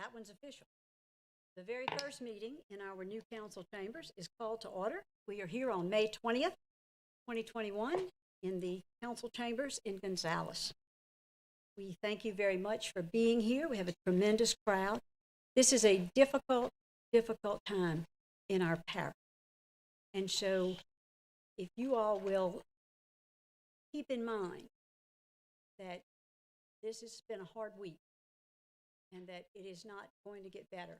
That one's official. The very first meeting in our new council chambers is called to order. We are here on May 20th, 2021 in the council chambers in Gonzales. We thank you very much for being here. We have a tremendous crowd. This is a difficult time in our parish. And so if you all will keep in mind that this has been a hard week and that it is not going to get better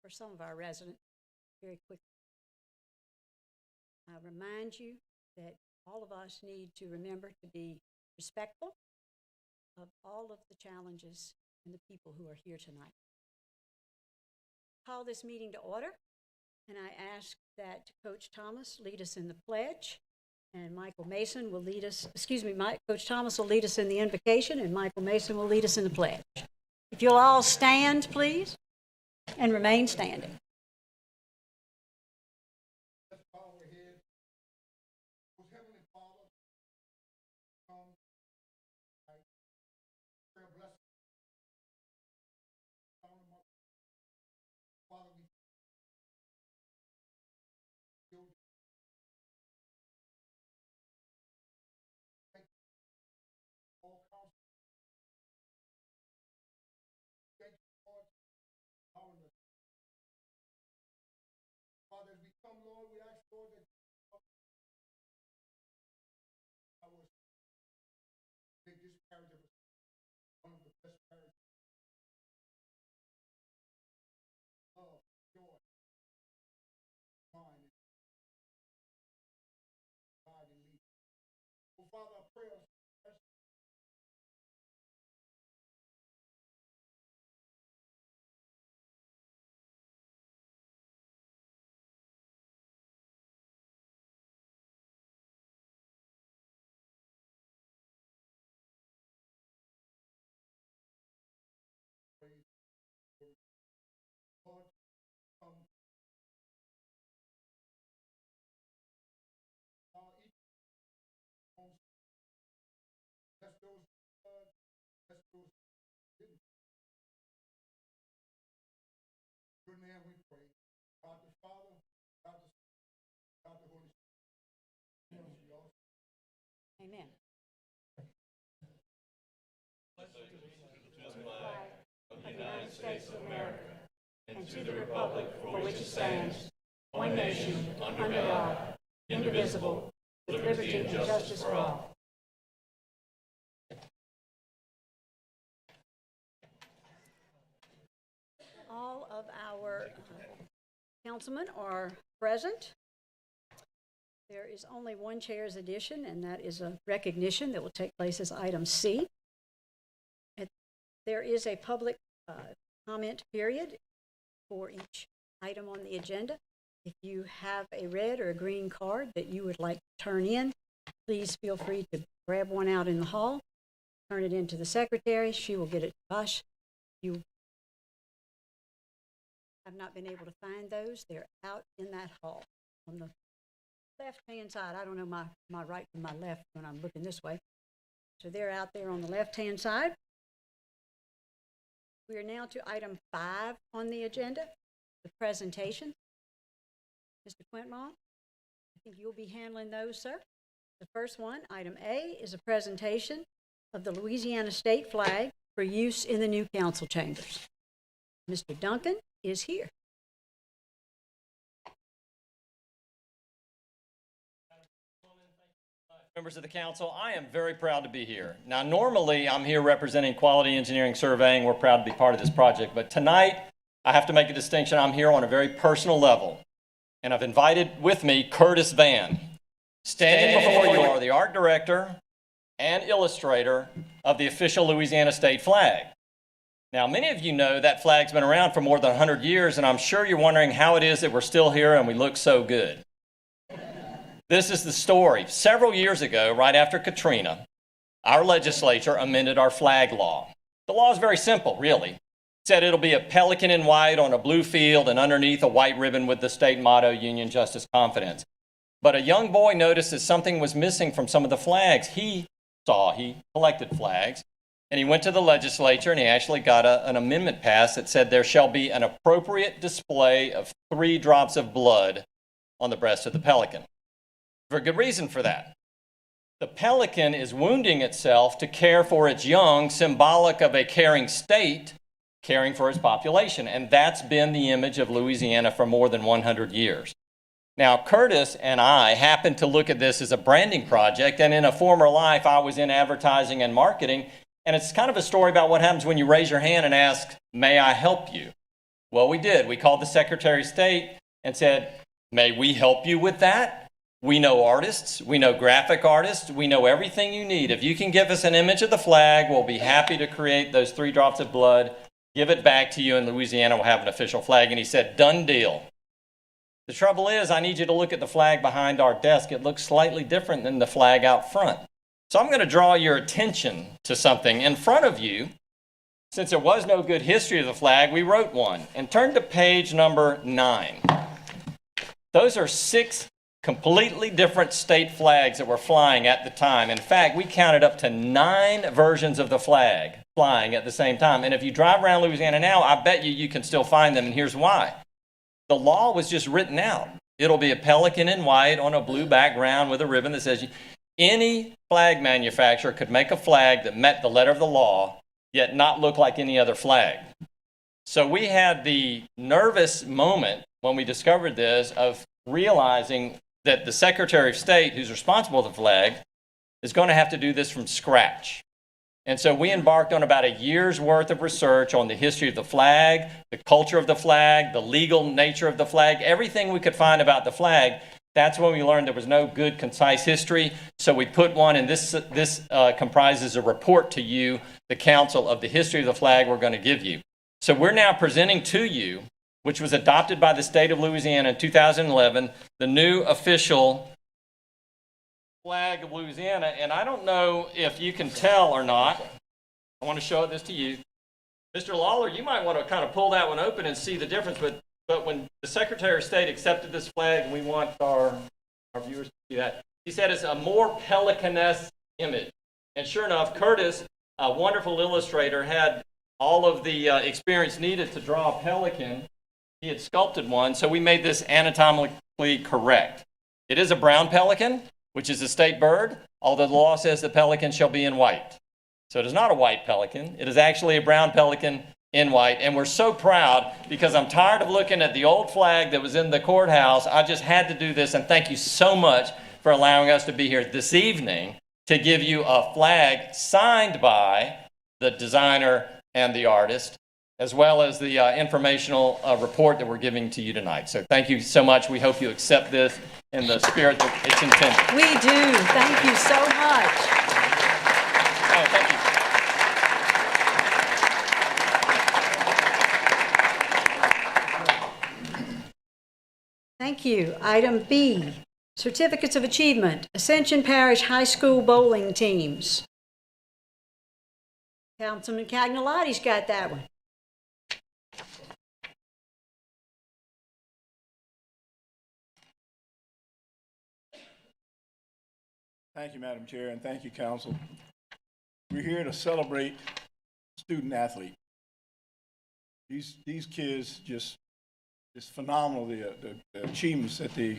for some of our residents very quickly. I remind you that all of us need to remember to be respectful of all of the challenges and the people who are here tonight. Call this meeting to order, and I ask that Coach Thomas lead us in the pledge, and Michael Mason will lead us, Coach Thomas will lead us in the invocation, and Michael Mason will lead us in the pledge. If you'll all stand, please, and remain standing. Let's bow our heads. Most Heavenly Father, come, prayer blessing. Father, we thank you for all counsel. Thank you, Lord, for allowing us. Father, as we come, Lord, we ask, Lord, that I will make this parish one of the best parishes. Love, joy, mind, God, and lead. Oh, Father, I pray us. Lord, come. Each home. Bless those bless those didn't. Your name we pray. God the Father, God the Son, God the Holy Spirit. Amen. Of the United States of America, and to the republic for which it stands, one nation, under God, indivisible, with liberty and justice for all. All of our councilmen are present. There is only one chair's addition, and that is a recognition that will take place as item C. There is a public comment period for each item on the agenda. If you have a red or a green card that you would like to turn in, please feel free to grab one out in the hall, turn it into the secretary. She will get it to us. You have not been able to find those. They're out in that hall on the left-hand side. I don't know my right from my left when I'm looking this way. So they're out there on the left-hand side. We are now to item 5 on the agenda, the presentation. Mr. Quintmont, I think you'll be handling those, sir. The first one, item A, is a presentation of the Louisiana state flag for use in the new council chambers. Mr. Duncan is here. Members of the council, I am very proud to be here. Now, normally I'm here representing Quality Engineering Surveying. We're proud to be part of this project, but tonight I have to make a distinction. I'm here on a very personal level, and I've invited with me Curtis Van. Standing before you are the art director and illustrator of the official Louisiana state flag. Now, many of you know that flag's been around for more than 100 years, and I'm sure you're wondering how it is that we're still here and we look so good. This is the story. Several years ago, right after Katrina, our legislature amended our flag law. The law is very simple, really. It said it'll be a pelican in white on a blue field and underneath a white ribbon with the state motto, Union, Justice, Confidence. But a young boy noticed that something was missing from some of the flags he collected flags, And he went to the legislature and he actually got an amendment passed that said there shall be an appropriate display of 3 drops of blood on the breast of the pelican. For a good reason for that. The pelican is wounding itself to care for its young, symbolic of a caring state, caring for its population. And that's been the image of Louisiana for more than 100 years. Now, Curtis and I happened to look at this as a branding project, and in a former life, I was in advertising and marketing. And it's kind of a story about what happens when you raise your hand and ask, may I help you? Well, we did. We called the Secretary of State and said, may we help you with that? We know artists. We know graphic artists. We know everything you need. If you can give us an image of the flag, we'll be happy to create those 3 drops of blood, give it back to you, and Louisiana will have an official flag. And he said, done deal. The trouble is, I need you to look at the flag behind our desk. It looks slightly different than the flag out front. So I'm going to draw your attention to something in front of you. Since there was no good history of the flag, we wrote one. And turn to page number 9. Those are 6 completely different state flags that were flying at the time. In fact, we counted up to 9 versions of the flag flying at the same time. And if you drive around Louisiana now, I bet you can still find them, and here's why. The law was just written out. It'll be a pelican in white on a blue background with a ribbon that says any flag manufacturer could make a flag that met the letter of the law, yet not look like any other flag. So we had the nervous moment when we discovered this of realizing that the Secretary of State, who's responsible for the flag, is going to have to do this from scratch. And so we embarked on about a year's worth of research on the history of the flag, the culture of the flag, the legal nature of the flag, everything we could find about the flag. That's when we learned there was no good, concise history. So we put one, and this comprises a report to you, the council, of the history of the flag we're going to give you. So we're now presenting to you, which was adopted by the state of Louisiana in 2011, the new official flag of Louisiana. And I don't know if you can tell or not. I want to show this to you. Mr. Lawler, you might want to kind of pull that one open and see the difference. But when the Secretary of State accepted this flag, and we want our viewers to see that, he said it's a more pelicanesque image. And sure enough, Curtis, a wonderful illustrator, had all of the experience needed to draw a pelican. He had sculpted one, so we made this anatomically correct. It is a brown pelican, which is a state bird, although the law says the pelican shall be in white. So it is not a white pelican. It is actually a brown pelican in white, and we're so proud because I'm tired of looking at the old flag that was in the courthouse. I just had to do this, and thank you so much for allowing us to be here this evening to give you a flag signed by the designer and the artist, as well as the informational report that we're giving to you tonight. So thank you so much. We hope you accept this in the spirit that it's intended. We do. Thank you so much. Oh, thank you. Thank you. Item B, Certificates of Achievement, Ascension Parish High School bowling teams. Councilman Cagnolati's got that one. Thank you, Madam Chair, and thank you, Council. We're here to celebrate student athlete. These kids it's phenomenal, the achievements that they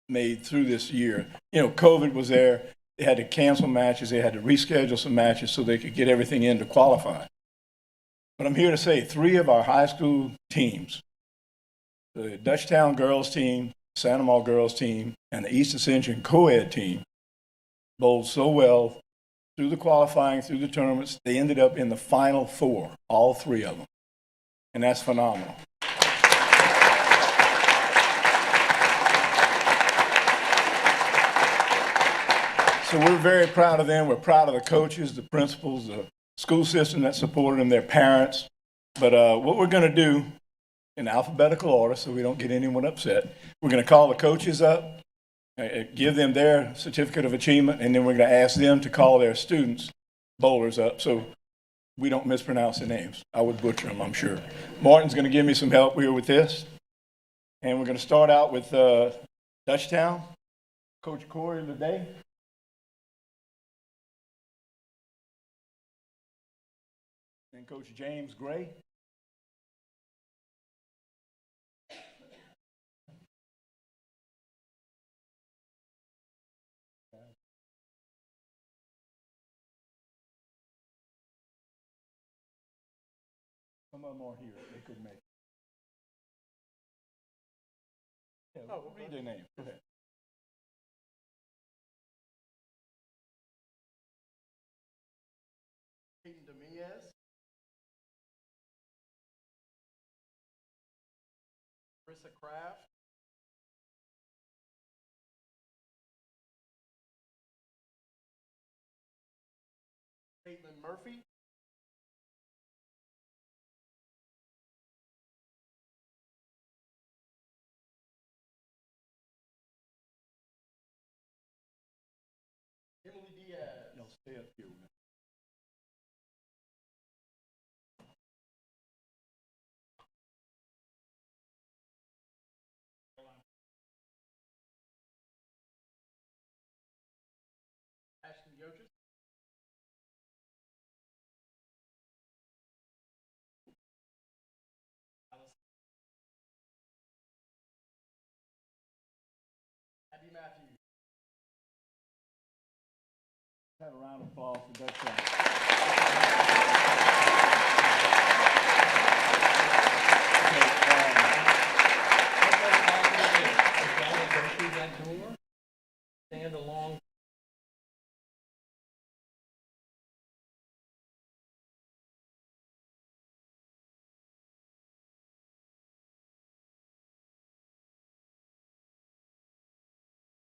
made through this year. You know, COVID was there. They had to cancel matches. They had to reschedule some matches so they could get everything in to qualify. But I'm here to say 3 of our high school teams, the Dutchtown girls team, Santa Maria girls team, and the East Ascension co-ed team, bowled so well through the qualifying, through the tournaments. They ended up in the Final 4, all 3 of them. And that's phenomenal. So we're very proud of them. We're proud of the coaches, the principals, the school system that supported them, their parents. But what we're going to do in alphabetical order, so we don't get anyone upset, we're going to call the coaches up, give them their certificate of achievement, and then we're going to ask them to call their students, bowlers, up so we don't mispronounce their names. I would butcher them, I'm sure. Martin's going to give me some help here with this. And we're going to start out with Dutchtown, Coach Corey Leday. And Coach James Gray. Some of them are here. They couldn't make it. Yeah, read their name. Go ahead. Peyton Dominguez. Marissa Kraft. Caitlin Murphy. Emily Diaz. No, stay up here. Ashton Yochis. Abby Matthews. Have a round of applause for that. Go through that door, stand along.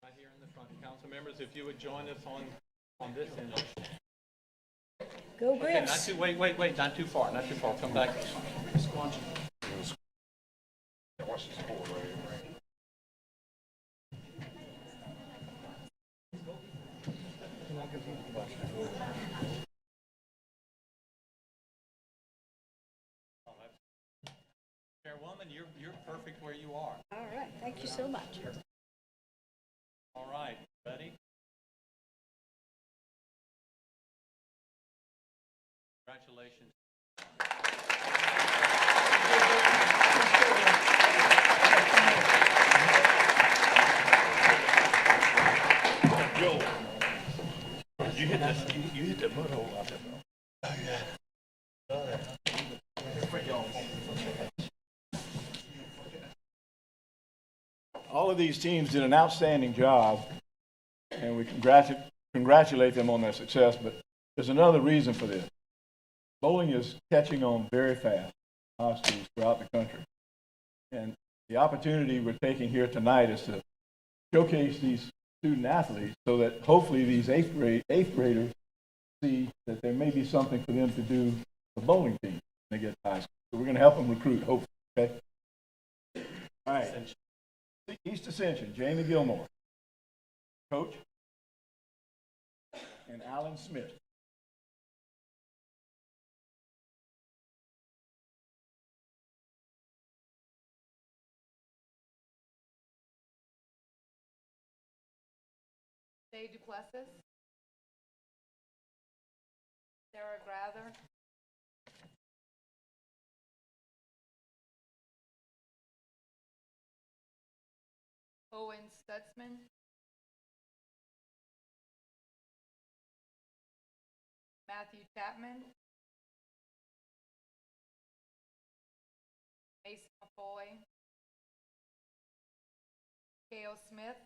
Right here in the front, council members, if you would join us on this end. Go Okay, not Griffs. too, wait, not too far, come back. Chairwoman, you're perfect where you are. All right, thank you so much. All right, ready? Congratulations. Joe, you hit that. You hit that mud hole out there, bro. Oh yeah. All of these teams did an outstanding job, and we congratulate them on their success, but there's another reason for this. Bowling is catching on very fast in high schools throughout the country. And the opportunity we're taking here tonight is to showcase these student athletes so that hopefully these eighth graders see that there may be something for them to do the bowling team when they get to high school. So we're going to help them recruit, hopefully. Okay? All right. East Ascension, Jamie Gilmore. Coach. And Alan Smith. Jay Duplessis. Sarah Grather. Owen Stutzman. Matthew Chapman. Mason McCoy. Kale Smith.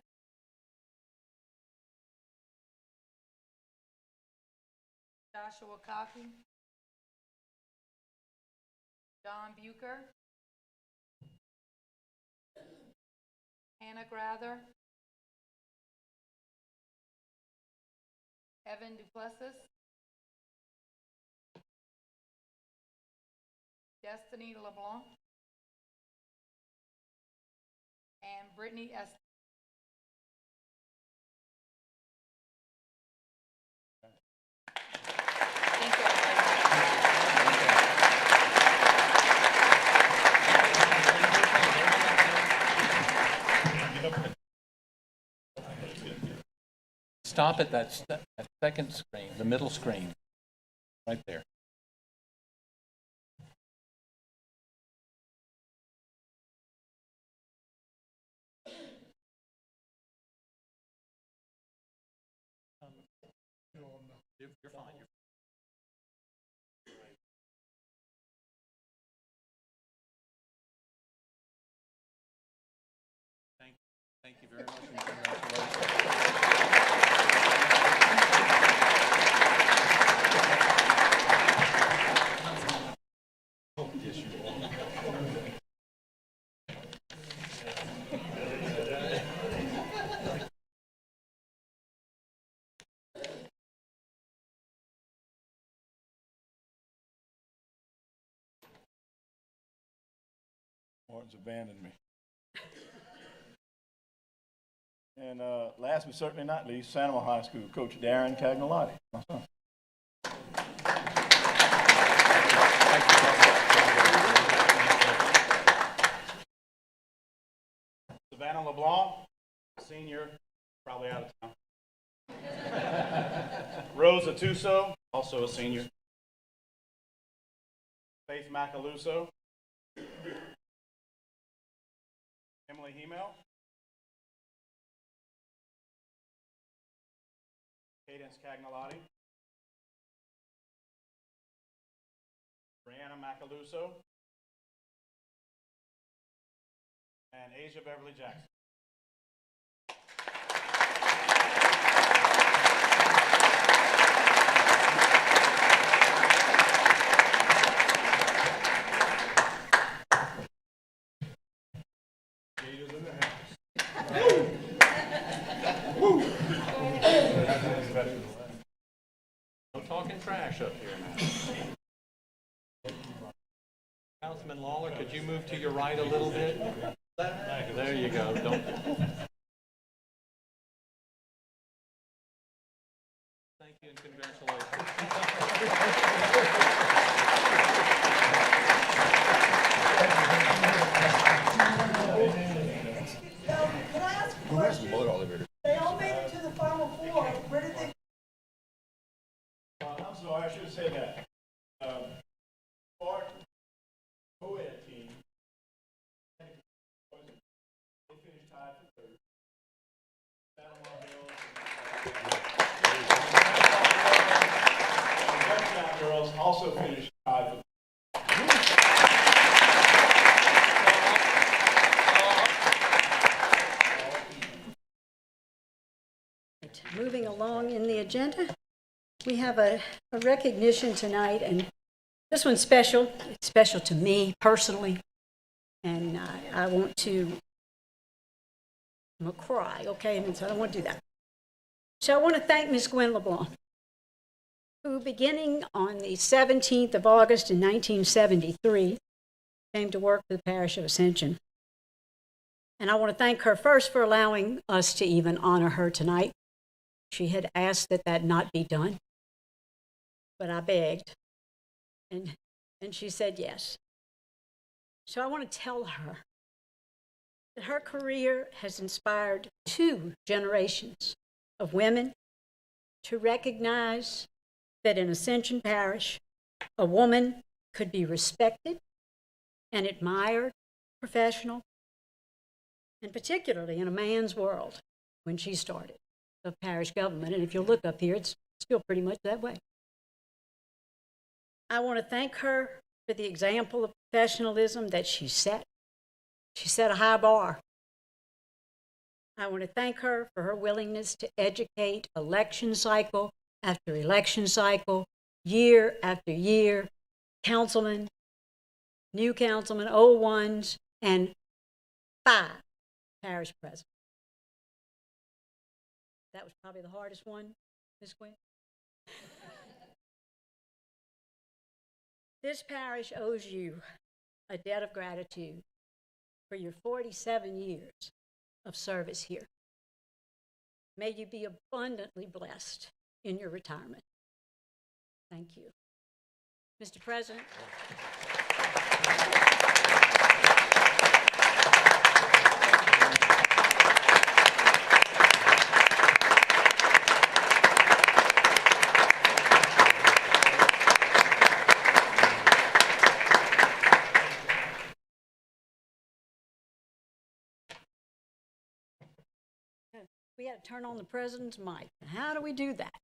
Joshua Coffey. John Bucher. Hannah Grather. Evan Duplessis. Destiny LeBlanc. And Brittany Estes. Thank you, everybody. Stop at that second screen, the middle screen, right there. You're fine. Thank you very much. And congratulations. Yes, you will. Martin's abandoned me. And last but certainly not least, Sanama High School, Coach Darren Cagnolati, my son. Savannah LeBlanc, senior, probably out of town. Rose Atuso, also a senior. Faith Macaluso. Emily Hemel. Cadence Cagnolati. Brianna Macaluso. And Asia Beverly Jackson. No talking trash up here now. Councilman Lawler, could you move to your right a little bit? There you go. Don't. Thank you and congratulations. Can I ask a question? They all made it to the Final Four. Where did they? I'm sorry, I should have said that. Spartan co-ed team, they finished tied for third. Panama Hills and Gunshot Girls also finished tied for third. Moving along in the agenda, we have a recognition tonight, and this one's special. It's special to me personally, and I want to, I'm going to cry, okay? And so I don't want to do that. So I want to thank Ms. Gwen LeBlanc, who beginning on the 17th of August in 1973, came to work for the parish of Ascension. And I want to thank her first for allowing us to even honor her tonight. She had asked that that not be done, but I begged, and she said yes. So I want to tell her that her career has inspired 2 generations of women to recognize that in Ascension Parish, a woman could be respected and admired, professional, and particularly in a man's world when she started of parish government. And if you look up here, it's still pretty much that way. I want to thank her for the example of professionalism that she set. She set a high bar. I want to thank her for her willingness to educate election cycle after election cycle, year after year, councilmen, new councilmen, old ones, and 5 parish presidents. That was probably the hardest one, Ms. Quinn. This parish owes you a debt of gratitude for your 47 years of service here. May you be abundantly blessed in your retirement. Thank you. Mr. President. We had to turn on the president's mic. How do we do that?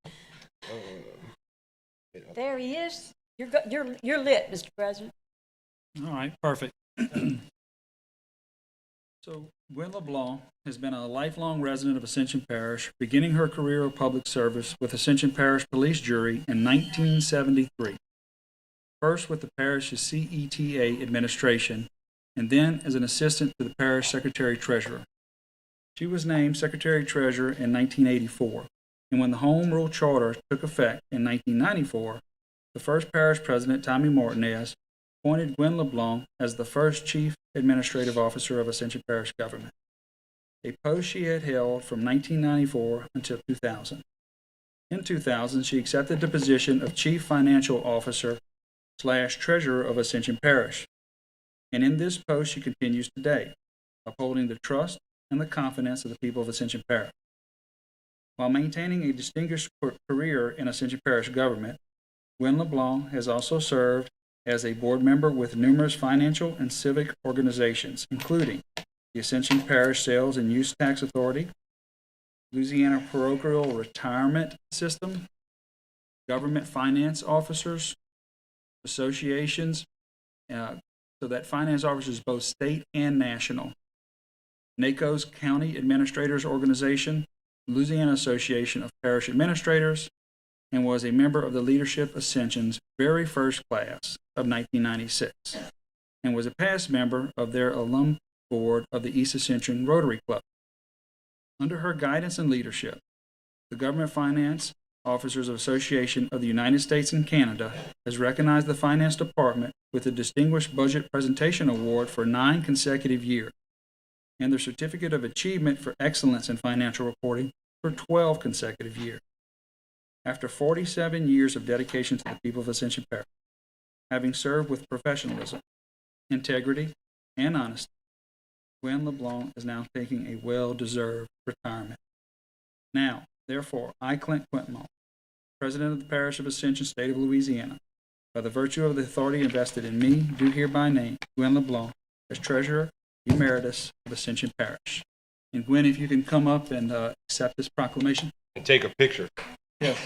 There he is. You're lit, Mr. President. All right, perfect. So Gwen LeBlanc has been a lifelong resident of Ascension Parish, beginning her career of public service with Ascension Parish Police Jury in 1973. First with the parish's CETA administration, and then as an assistant to the parish secretary-treasurer. She was named secretary-treasurer in 1984, and when the Home Rule Charter took effect in 1994, the first parish president, Tommy Martinez, appointed Gwen LeBlanc as the first chief administrative officer of Ascension Parish government, a post she had held from 1994 until 2000. In 2000, she accepted the position of chief financial officer / treasurer of Ascension Parish, and in this post she continues today, upholding the trust and the confidence of the people of Ascension Parish. While maintaining a distinguished career in Ascension Parish government, Gwen LeBlanc has also served as a board member with numerous financial and civic organizations, including the Ascension Parish Sales and Use Tax Authority, Louisiana Parochial Retirement System, Government Finance Officers Associations, so that finance officers both state and national, NACO's County Administrators Organization, Louisiana Association of Parish Administrators, and was a member of the Leadership Ascension's very first class of 1996, and was a past member of their alum board of the East Ascension Rotary Club. Under her guidance and leadership, the Government Finance Officers Association of the United States and Canada has recognized the Finance Department with the Distinguished Budget Presentation Award for 9 consecutive years, and the Certificate of Achievement for Excellence in Financial Reporting for 12 consecutive years. After 47 years of dedication to the people of Ascension Parish, having served with professionalism, integrity, and honesty, Gwen LeBlanc is now taking a well-deserved retirement. Now, therefore, I, Clint Quintmont, President of the Parish of Ascension, State of Louisiana, by the virtue of the authority invested in me, do hereby name Gwen LeBlanc as Treasurer Emeritus of Ascension Parish. And Gwen, if you can come up and accept this proclamation. And take a picture. Yes.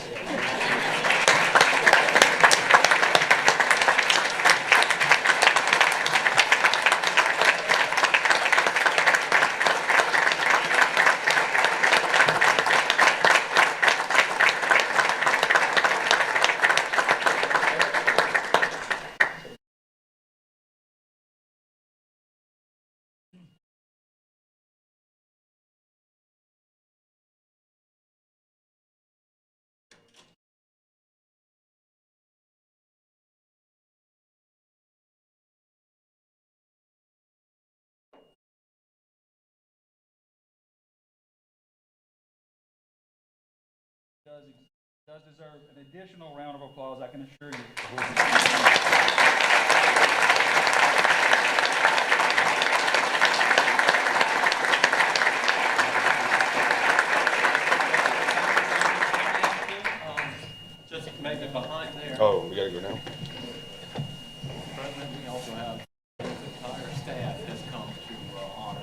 Does deserve an additional round of applause, I can assure you. Just maybe behind there. Oh, we gotta go now? President, we also have the entire staff has come to honor.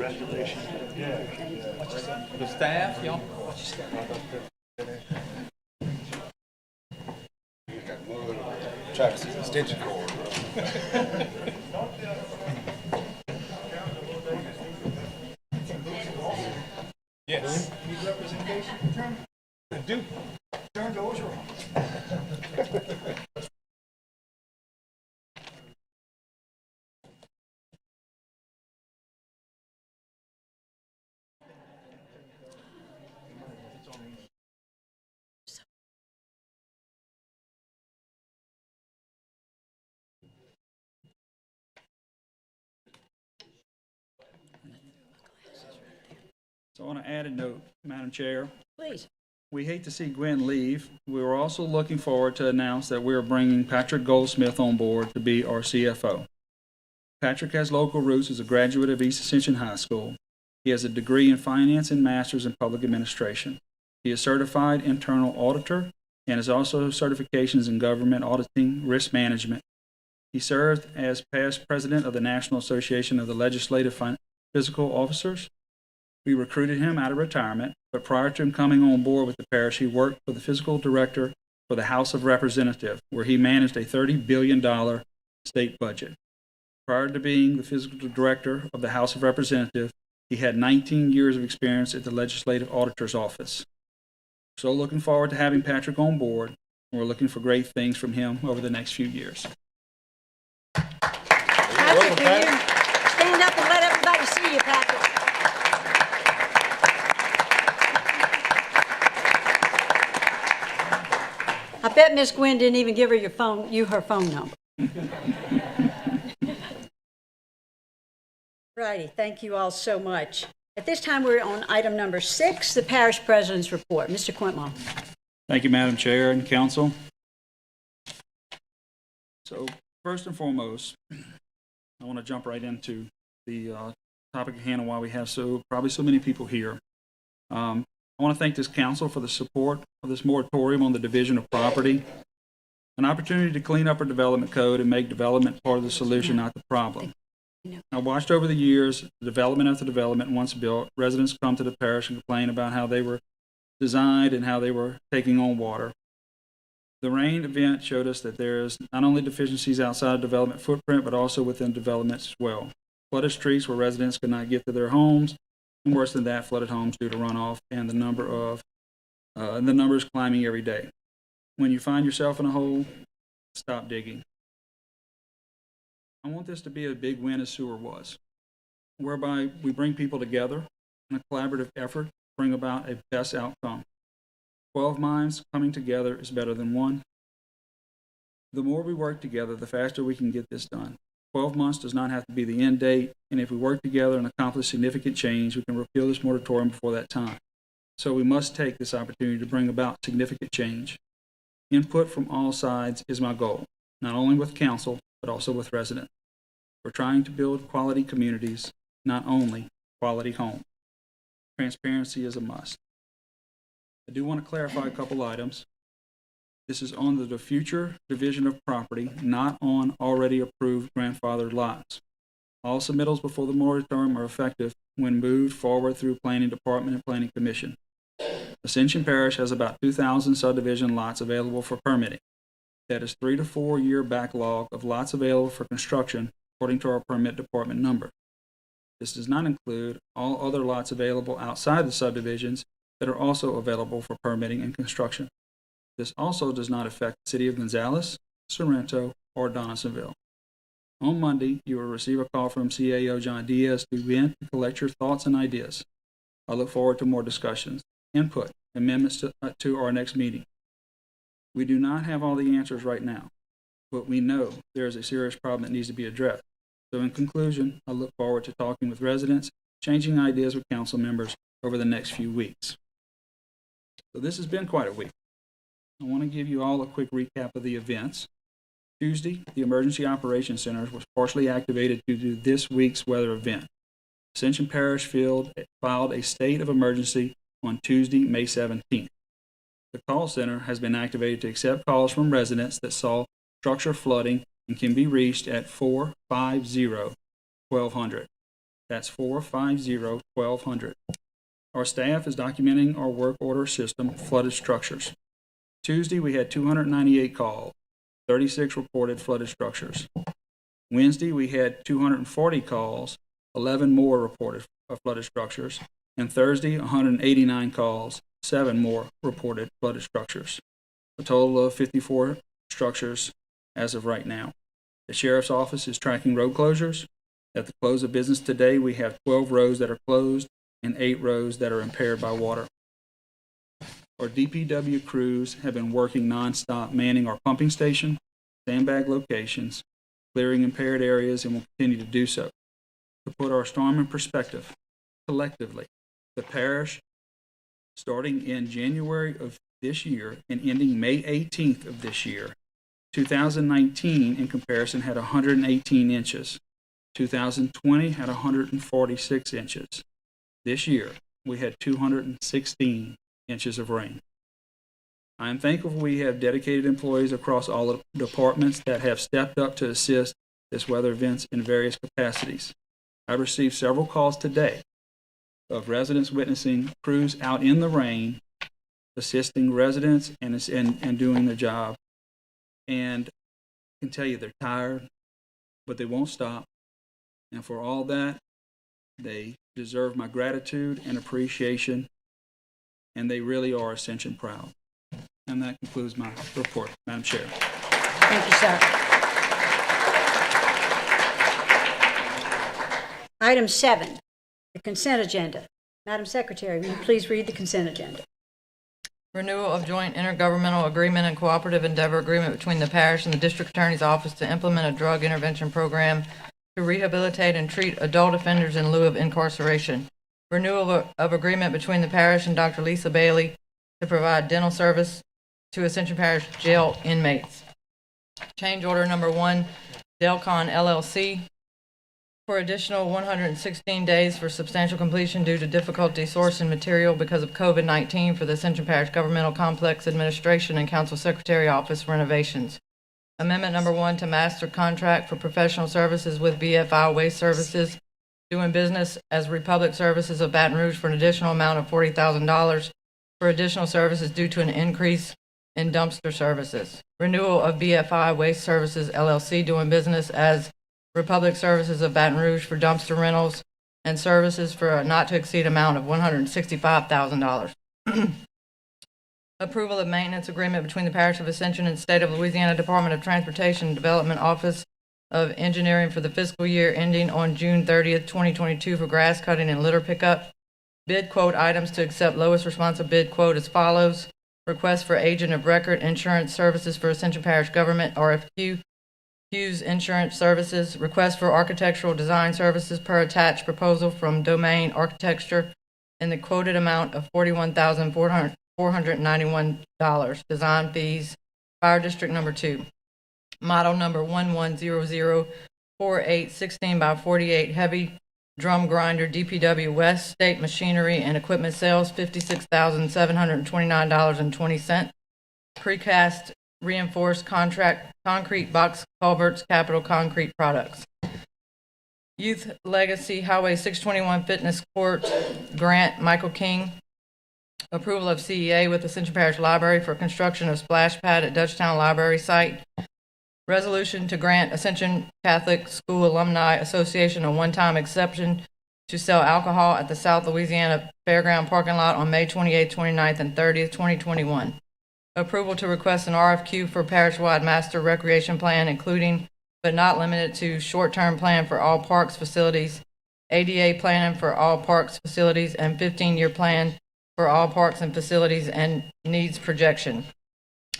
Congratulations. The staff, y'all. Travis, extension cord. Yes. Need representation? I do. Turn those around. So on an added note, Madam Chair, Please. we hate to see Gwen leave. We were also looking forward to announce that we are bringing Patrick Goldsmith on board to be our CFO. Patrick has local roots as a graduate of East Ascension High School. He has a degree in finance and master's in public administration. He is certified internal auditor and has also certifications in government auditing, risk management. He served as past president of the National Association of the Legislative Physical Officers. We recruited him out of retirement, but prior to him coming on board with the parish, he worked for the physical director for the House of Representatives, where he managed a $30 billion state budget. Prior to being the physical director of the House of Representatives, he had 19 years of experience at the Legislative Auditor's Office. So looking forward to having Patrick on board, and we're looking for great things from him over the next few years. Patrick, can you stand up and let everybody see you, Patrick? I bet Miss Gwen didn't even give her her phone number. Righty, thank you all so much. At this time, we're on item number 6, the parish president's report. Mr. Quintmont. Thank you, Madam Chair and Council. So first and foremost, I want to jump right into the topic at hand and why we have probably so many people here. I want to thank this council for the support of this moratorium on the division of property, an opportunity to clean up our development code and make development part of the solution, not the problem. I watched over the years, the development after development once built, residents come to the parish and complain about how they were designed and how they were taking on water. The rain event showed us that there's not only deficiencies outside of development footprint, but also within developments as well. Flooded streets where residents could not get to their homes, and worse than that, flooded homes due to runoff, and the numbers climbing every day. When you find yourself in a hole, stop digging. I want this to be a big win as sewer was, whereby we bring people together in a collaborative effort to bring about a best outcome. 12 minds coming together is better than one. The more we work together, the faster we can get this done. 12 months does not have to be the end date, and if we work together and accomplish significant change, we can repeal this moratorium before that time. So we must take this opportunity to bring about significant change. Input from all sides is my goal, not only with council, but also with residents. We're trying to build quality communities, not only quality homes. Transparency is a must. I do want to clarify a couple items. This is on the future division of property, not on already approved grandfathered lots. All submittals before the moratorium are effective when moved forward through Planning Department and Planning Commission. Ascension Parish has about 2,000 subdivision lots available for permitting. That is 3 to 4 year backlog of lots available for construction according to our permit department number. This does not include all other lots available outside the subdivisions that are also available for permitting and construction. This also does not affect the city of Gonzales, Sorrento, or Donaldsonville. On Monday, you will receive a call from CAO John Diaz to vent and collect your thoughts and ideas. I look forward to more discussions, input, amendments to our next meeting. We do not have all the answers right now, but we know there is a serious problem that needs to be addressed. So in conclusion, I look forward to talking with residents, changing ideas with council members over the next few weeks. So this has been quite a week. I want to give you all a quick recap of the events. Tuesday, the Emergency Operations Center was partially activated due to this week's weather event. Ascension Parish filed a state of emergency on Tuesday, May 17th. The call center has been activated to accept calls from residents that saw structure flooding and can be reached at 450-1200. That's 450-1200. Our staff is documenting our work order system flooded structures. Tuesday, we had 298 calls, 36 reported flooded structures. Wednesday, we had 240 calls, 11 more reported flooded structures. And Thursday, 189 calls, 7 more reported flooded structures. A total of 54 structures as of right now. The Sheriff's Office is tracking road closures. At the close of business today, we have 12 roads that are closed and 8 roads that are impaired by water. Our DPW crews have been working nonstop manning our pumping station, sandbag locations, clearing impaired areas, and will continue to do so. To put our storm in perspective, collectively, The parish, starting in January of this year and ending May 18th of this year, 2019 in comparison had 118 inches. 2020 had 146 inches. This year, we had 216 inches of rain. I am thankful we have dedicated employees across all the departments that have stepped up to assist this weather events in various capacities. I received several calls today of residents witnessing crews out in the rain, assisting residents and doing their job. And I can tell you they're tired, but they won't stop. And for all that, they deserve my gratitude and appreciation, and they really are Ascension proud. And that concludes my report, Madam Chair. Thank you, sir. Item 7, the consent agenda. Madam Secretary, will you please read the consent agenda? Renewal of joint intergovernmental agreement and cooperative endeavor agreement between the parish and the district attorney's office to implement a drug intervention program to rehabilitate and treat adult offenders in lieu of incarceration. Renewal of agreement between the parish and Dr. Lisa Bailey to provide dental service to Ascension Parish jail inmates. Change order number 1, Delcon LLC, for additional 116 days for substantial completion due to difficulty sourcing material because of COVID-19 for the Ascension Parish Governmental Complex Administration and Council Secretary Office renovations. Amendment number 1 to master contract for professional services with BFI Waste Services, doing business as Republic Services of Baton Rouge for an additional amount of $40,000 for additional services due to an increase in dumpster services. Renewal of BFI Waste Services LLC, doing business as Republic Services of Baton Rouge for dumpster rentals and services for a not to exceed amount of $165,000. Approval of maintenance agreement between the Parish of Ascension and State of Louisiana Department of Transportation and Development Office of Engineering for the fiscal year ending on June 30th, 2022 for grass cutting and litter pickup. Bid quote items to accept lowest responsive bid quote as follows. Request for agent of record insurance services for Ascension Parish Government, RFQ. Hughes Insurance Services. Request for architectural design services per attached proposal from Domain Architecture in the quoted amount of $41,491. Design fees. Fire District Number 2. Model number 110048 16 by 48 heavy drum grinder DPW West. State machinery and equipment sales $56,729.20. Precast reinforced concrete box culverts, Capital Concrete Products. Youth Legacy Highway 621 Fitness Court Grant, Michael King. Approval of CEA with Ascension Parish Library for construction of splash pad at Dutchtown Library site. Resolution to grant Ascension Catholic School Alumni Association a one-time exception to sell alcohol at the South Louisiana Fairground parking lot on May 28th, 29th, and 30th, 2021. Approval to request an RFQ for parish-wide master recreation plan, including but not limited to short-term plan for all parks facilities, ADA planning for all parks facilities, and 15-year plan for all parks and facilities and needs projection.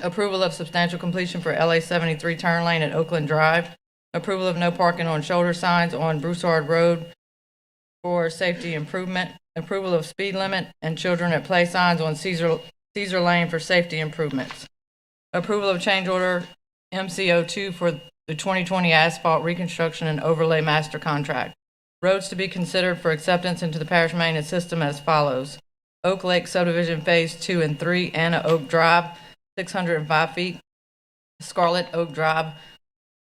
Approval of substantial completion for LA 73 turn lane at Oakland Drive. Approval of no parking on shoulder signs on Broussard Road for safety improvement. Approval of speed limit and children at play signs on Caesar Lane for safety improvements. Approval of change order MCO2 for the 2020 asphalt reconstruction and overlay master contract. Roads to be considered for acceptance into the parish maintenance system as follows. Oak Lake Subdivision Phase 2 and 3, Anna Oak Drive, 605 feet. Scarlet Oak Drive,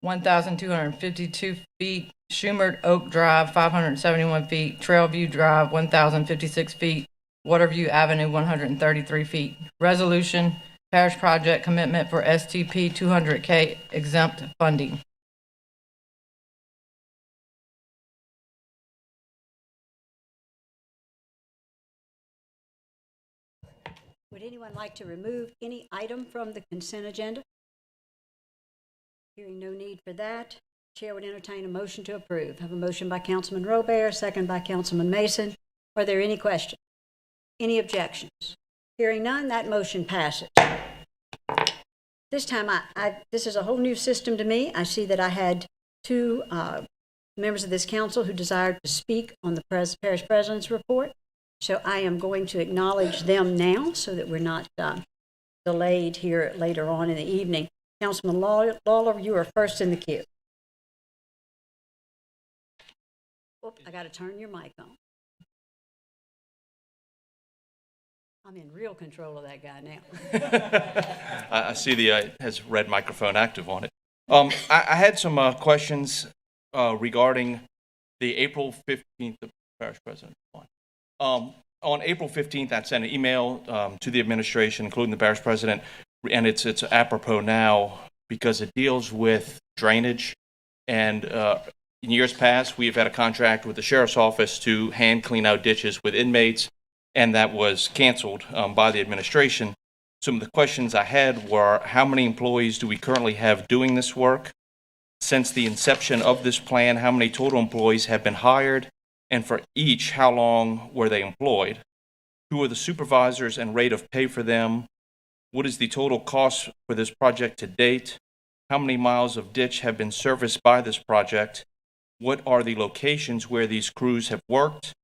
1,252 feet. Schumert Oak Drive, 571 feet. Trailview Drive, 1,056 feet. Waterview Avenue, 133 feet. Resolution, parish project commitment for STP 200K exempt funding. Would anyone like to remove any item from the consent agenda? Hearing no need for that, Chair would entertain a motion to approve. Have a motion by Councilman Robert, second by Councilman Mason. Are there any questions? Any objections? Hearing none, that motion passes. This time, this is a whole new system to me. I see that I had two members of this council who desired to speak on the parish president's report. So I am going to acknowledge them now so that we're not delayed here later on in the evening. Councilman Lawler, you are first in the queue. Oop, I got to turn your mic on. I'm in real control of that guy now. I see it has red microphone active on it. I had some questions regarding the April 15th, the parish president. On April 15th, I sent an email to the administration, including the parish president, and it's apropos now because it deals with drainage. And in years past, we have had a contract with the sheriff's office to hand clean out ditches with inmates, and that was canceled by the administration. Some of the questions I had were, how many employees do we currently have doing this work? Since the inception of this plan, how many total employees have been hired? And for each, how long were they employed? Who are the supervisors and rate of pay for them? What is the total cost for this project to date? How many miles of ditch have been serviced by this project? What are the locations where these crews have worked?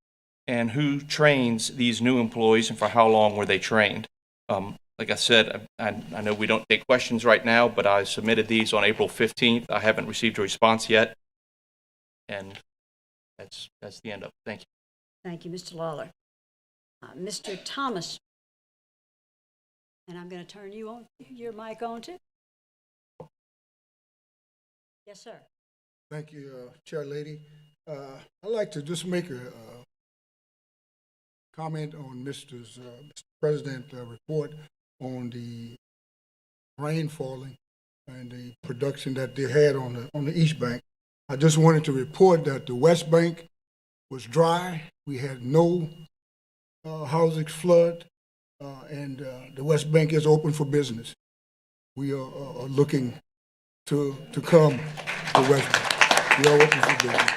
And who trains these new employees and for how long were they trained? Like I said, I know we don't take questions right now, but I submitted these on April 15th. I haven't received a response yet. And that's the end of it. Thank you. Thank you, Mr. Lawler. Mr. Thomas, and I'm going to turn your mic on too. Yes, sir. Thank you, Chair Lady. I'd like to just make a comment on Mr. President's report on the rain falling and the production that they had on the East Bank. I just wanted to report that the West Bank was dry. We had no houses flood, and the West Bank is open for business. We are looking to come to West Bank. We are open for business.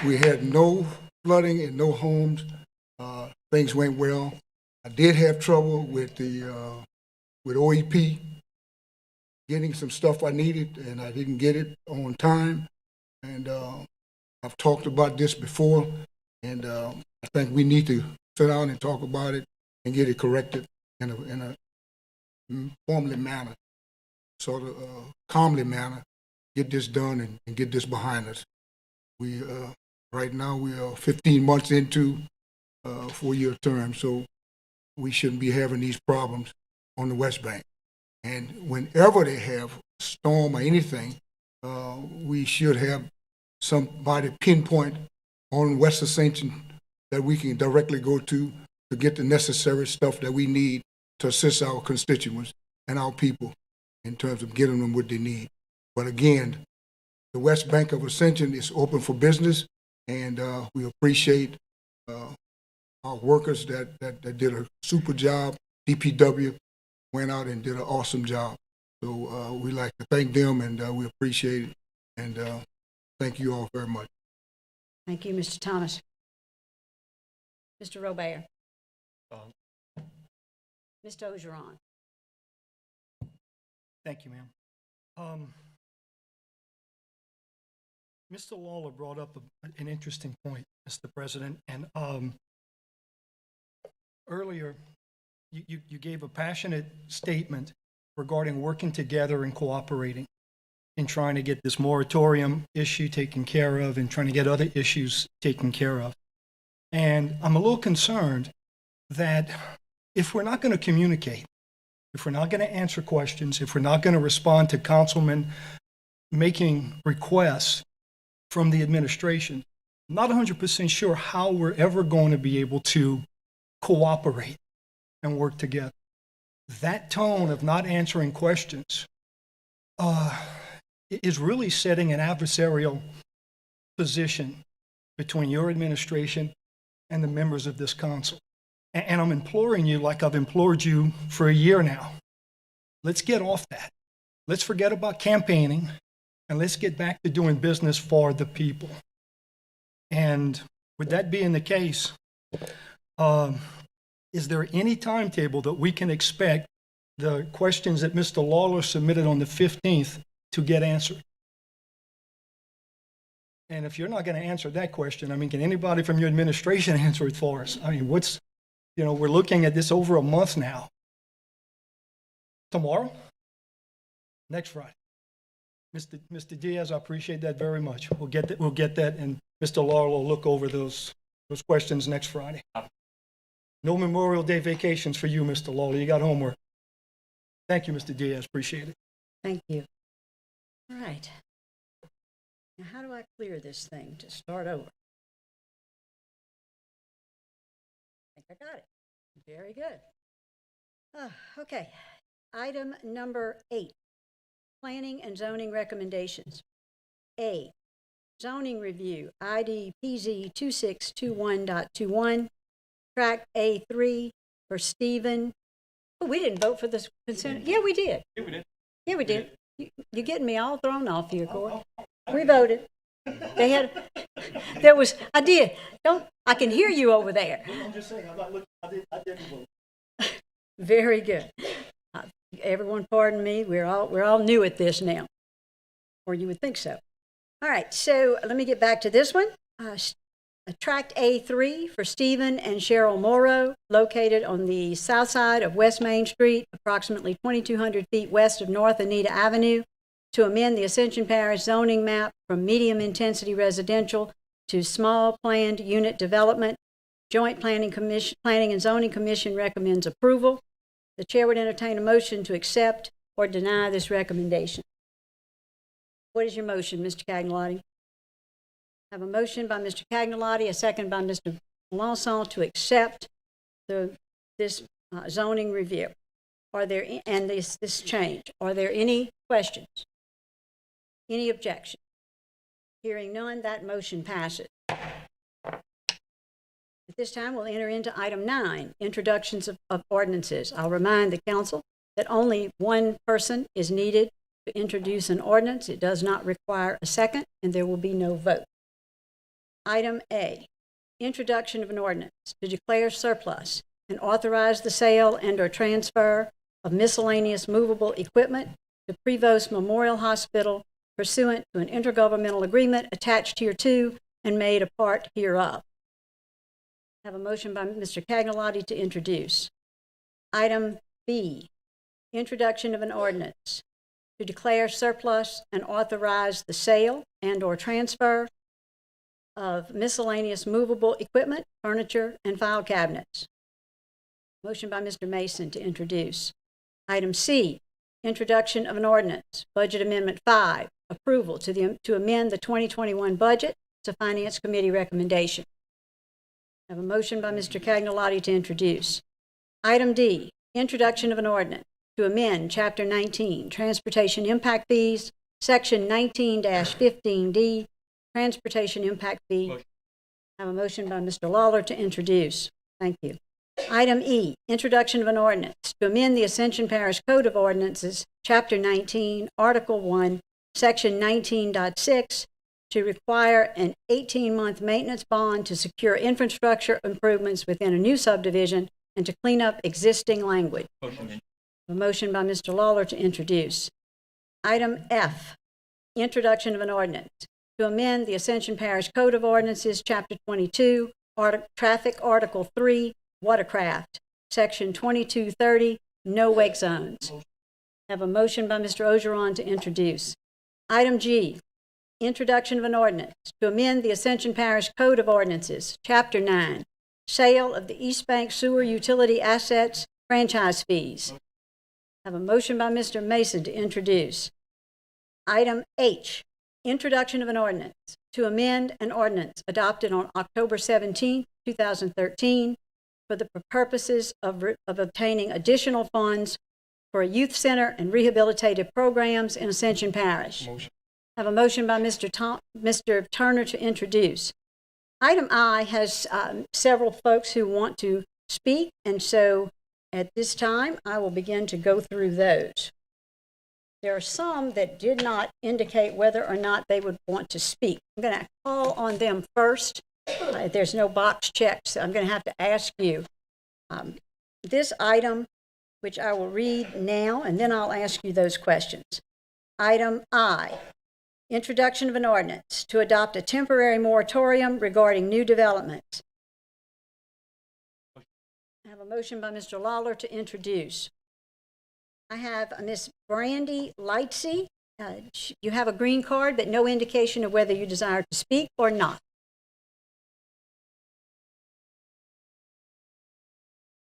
We had no flooding in no homes. Things went well. I did have trouble with with OEP getting some stuff I needed, and I didn't get it on time. And I've talked about this before, and I think we need to sit down and talk about it and get it corrected in a formally manner, sort of calmly manner, get this done and get this behind us. We right now we are 15 months into a 4-year term, so we shouldn't be having these problems on the West Bank. And whenever they have a storm or anything, we should have somebody pinpoint on West Ascension that we can directly go to get the necessary stuff that we need to assist our constituents and our people in terms of getting them what they need. But again, the West Bank of Ascension is open for business, and we appreciate our workers that did a super job. DPW went out and did an awesome job. So we like to thank them, and we appreciate it. And thank you all very much. Thank you, Mr. Thomas. Mr. Robert. Mr. Ogeron. Thank you, ma'am. Mr. Lawler brought up an interesting point, Mr. President, and earlier you gave a passionate statement regarding working together and cooperating in trying to get this moratorium issue taken care of and trying to get other issues taken care of. And I'm a little concerned that if we're not going to communicate, if we're not going to answer questions, if we're not going to respond to councilmen making requests from the administration, I'm not 100% sure how we're ever going to be able to cooperate and work together. That tone of not answering questions is really setting an adversarial position between your administration and the members of this council. And I'm imploring you, like I've implored you for a year now, let's get off that. Let's forget about campaigning, and let's get back to doing business for the people. And with that being the case, is there any timetable that we can expect the questions that Mr. Lawler submitted on the 15th to get answered? And if you're not going to answer that question, I mean, can anybody from your administration answer it for us? I mean, we're looking at this over a month now. Tomorrow? Next Friday. Mr. Diaz, I appreciate that very much. We'll get that, and Mr. Laurel will look over those questions next Friday. No Memorial Day vacations for you, Mr. Lawler. You got homework. Thank you, Mr. Diaz. Appreciate it. Thank you. All right. Now, how do I clear this thing to start over? I think I got it. Very good. Okay. Item number 8, planning and zoning recommendations. A, zoning review, ID PZ 2621.21, tract A3 for Stephen. Oh, we didn't vote for this consent. Yeah, we did. Yeah, we did. Yeah, we did. You're getting me all thrown off here, Corey. We voted. I did. I can hear you over there. I'm just saying, I'm not looking, I didn't vote. Very good. Everyone pardon me. We're all new at this now. Or you would think so. All right, so let me get back to this one. Tract A3 for Stephen and Cheryl Morrow, located on the south side of West Main Street, approximately 2,200 feet west of North Anita Avenue, to amend the Ascension Parish zoning map from medium-intensity residential to small planned unit development. Joint Planning and Zoning Commission recommends approval. The chair would entertain a motion to accept or deny this recommendation. What is your motion, Mr. Cagnolotti? I have a motion by Mr. Cagnolotti, a second by Mr. Melanson to accept this zoning review. And this change. Are there any questions? Any objections? Hearing none, that motion passes. At this time, we'll enter into item 9, introductions of ordinances. I'll remind the council that only one person is needed to introduce an ordinance. It does not require a second, and there will be no vote. Item A, introduction of an ordinance to declare surplus and authorize the sale and/or transfer of miscellaneous movable equipment to Prevost Memorial Hospital pursuant to an intergovernmental agreement attached hereto and made a part hereof. I have a motion by Mr. Cagnolotti to introduce. Item B, introduction of an ordinance to declare surplus and authorize the sale and/or transfer of miscellaneous movable equipment, furniture, and file cabinets. Motion by Mr. Mason to introduce. Item C, introduction of an ordinance, Budget Amendment 5, approval to amend the 2021 budget. It's a Finance Committee recommendation. I have a motion by Mr. Cagnolotti to introduce. Item D, introduction of an ordinance to amend Chapter 19, Transportation Impact Fees, Section 19-15D, Transportation Impact Fee. Motion. I have a motion by Mr. Lawler to introduce. Thank you. Item E, introduction of an ordinance to amend the Ascension Parish Code of Ordinances, Chapter 19, Article 1, Section 19.6, to require an 18-month maintenance bond to secure infrastructure improvements within a new subdivision and to clean up existing language. Motion. A motion by Mr. Lawler to introduce. Item F, introduction of an ordinance to amend the Ascension Parish Code of Ordinances, Chapter 22, Traffic Article 3, Watercraft, Section 2230, No Wake Zones. Have a motion by Mr. Ogeron to introduce. Item G, introduction of an ordinance to amend the Ascension Parish Code of Ordinances, Chapter 9, Sale of the East Bank Sewer Utility Assets, Franchise Fees. Have a motion by Mr. Mason to introduce. Item H, introduction of an ordinance to amend an ordinance adopted on October 17, 2013 for the purposes of obtaining additional funds for a youth center and rehabilitative programs in Ascension Parish. Motion. I have a motion by Mr. Turner to introduce. Item I has several folks who want to speak, and so at this time, I will begin to go through those. There are some that did not indicate whether or not they would want to speak. I'm going to call on them first. There's no box checked, so I'm going to have to ask you. This item, which I will read now, and then I'll ask you those questions. Item I, Introduction of an ordinance to adopt a temporary moratorium regarding new developments. I have a motion by Mr. Lawler to introduce. I have Miss Brandy Lightsey. You have a green card, but no indication of whether you desire to speak or not.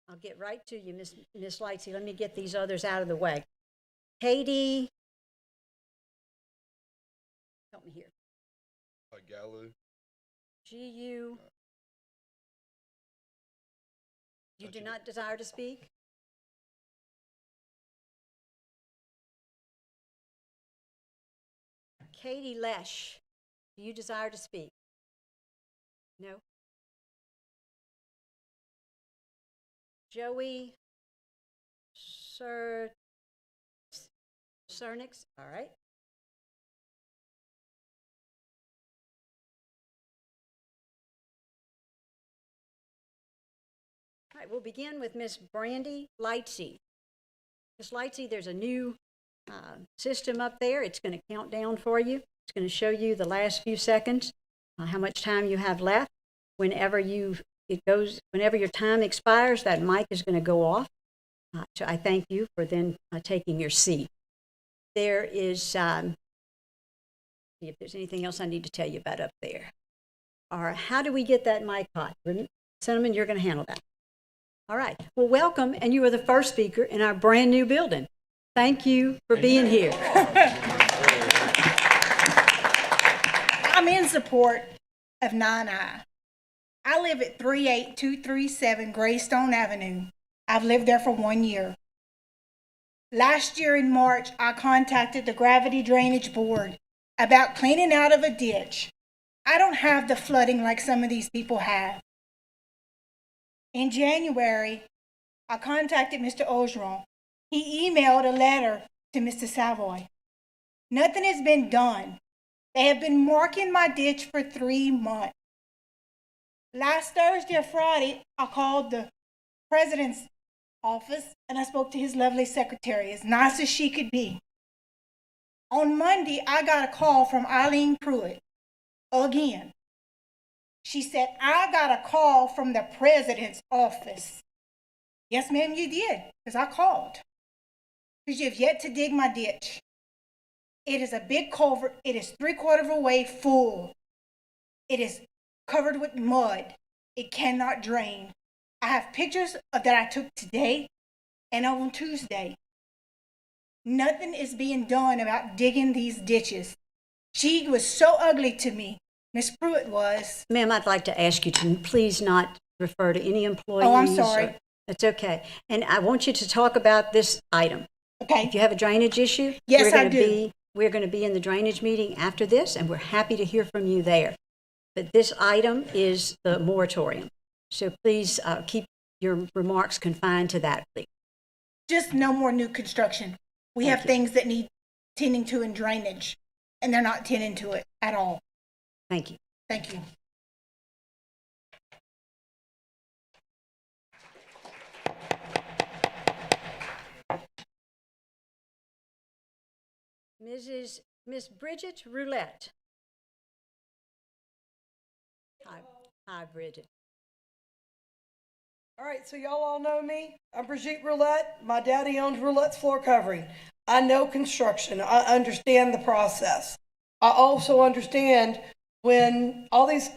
I'll get right to you, Miss Lightsey. Let me get these others out of the way. Katie, help me here. Gallo. G-U. You do not desire to speak? Katie Lesh, do you desire to speak? No? Joey Cernix, all right. All right, we'll begin with Miss Brandy Lightsey. Miss Lightsey, there's a new system up there. It's going to count down for you. It's going to show you the last few seconds, how much time you have left. Whenever your time expires, that mic is going to go off. So I thank you for then taking your seat. There is, see if there's anything else I need to tell you about up there. Or how do we get that mic hot? Cinnamon, you're going to handle that. All right. Well, welcome, and you are the first speaker in our brand new building. Thank you for being here. I'm in support of 9I. I live at 38237 Greystone Avenue. I've lived there for 1 year. Last year in March, I contacted the Gravity Drainage Board about cleaning out of a ditch. I don't have the flooding like some of these people have. In January, I contacted Mr. Ogeron. He emailed a letter to Mr. Savoy. Nothing has been done. They have been marking my ditch for 3 months. Last Thursday or Friday, I called the president's office and I spoke to his lovely secretary, as nice as she could be. On Monday, I got a call from Eileen Pruitt again. She said, I got a call from the president's office. Yes, ma'am, you did, because I called. Because you have yet to dig my ditch. It is a big culvert. It is 3/4 of a way full. It is covered with mud. It cannot drain. I have pictures that I took today and on Tuesday. Nothing is being done about digging these ditches. She was so ugly to me. Miss Pruitt was. Ma'am, I'd like to ask you to please not refer to any employees. Oh, I'm sorry. That's okay. And I want you to talk about this item. Okay. If you have a drainage issue, yes, I do. We're going to be in the drainage meeting after this, and we're happy to hear from you there. But this item is the moratorium. So please keep your remarks confined to that, please. Just no more new construction. We have things that need tending to in drainage, and they're not tending to it at all. Thank you. Thank you. Miss Bridget Roulette. Hi, Bridget. All right, so y'all all know me. I'm Brigitte Roulette. My daddy owns Roulette's floor covering. I know construction. I understand the process. I also understand when all these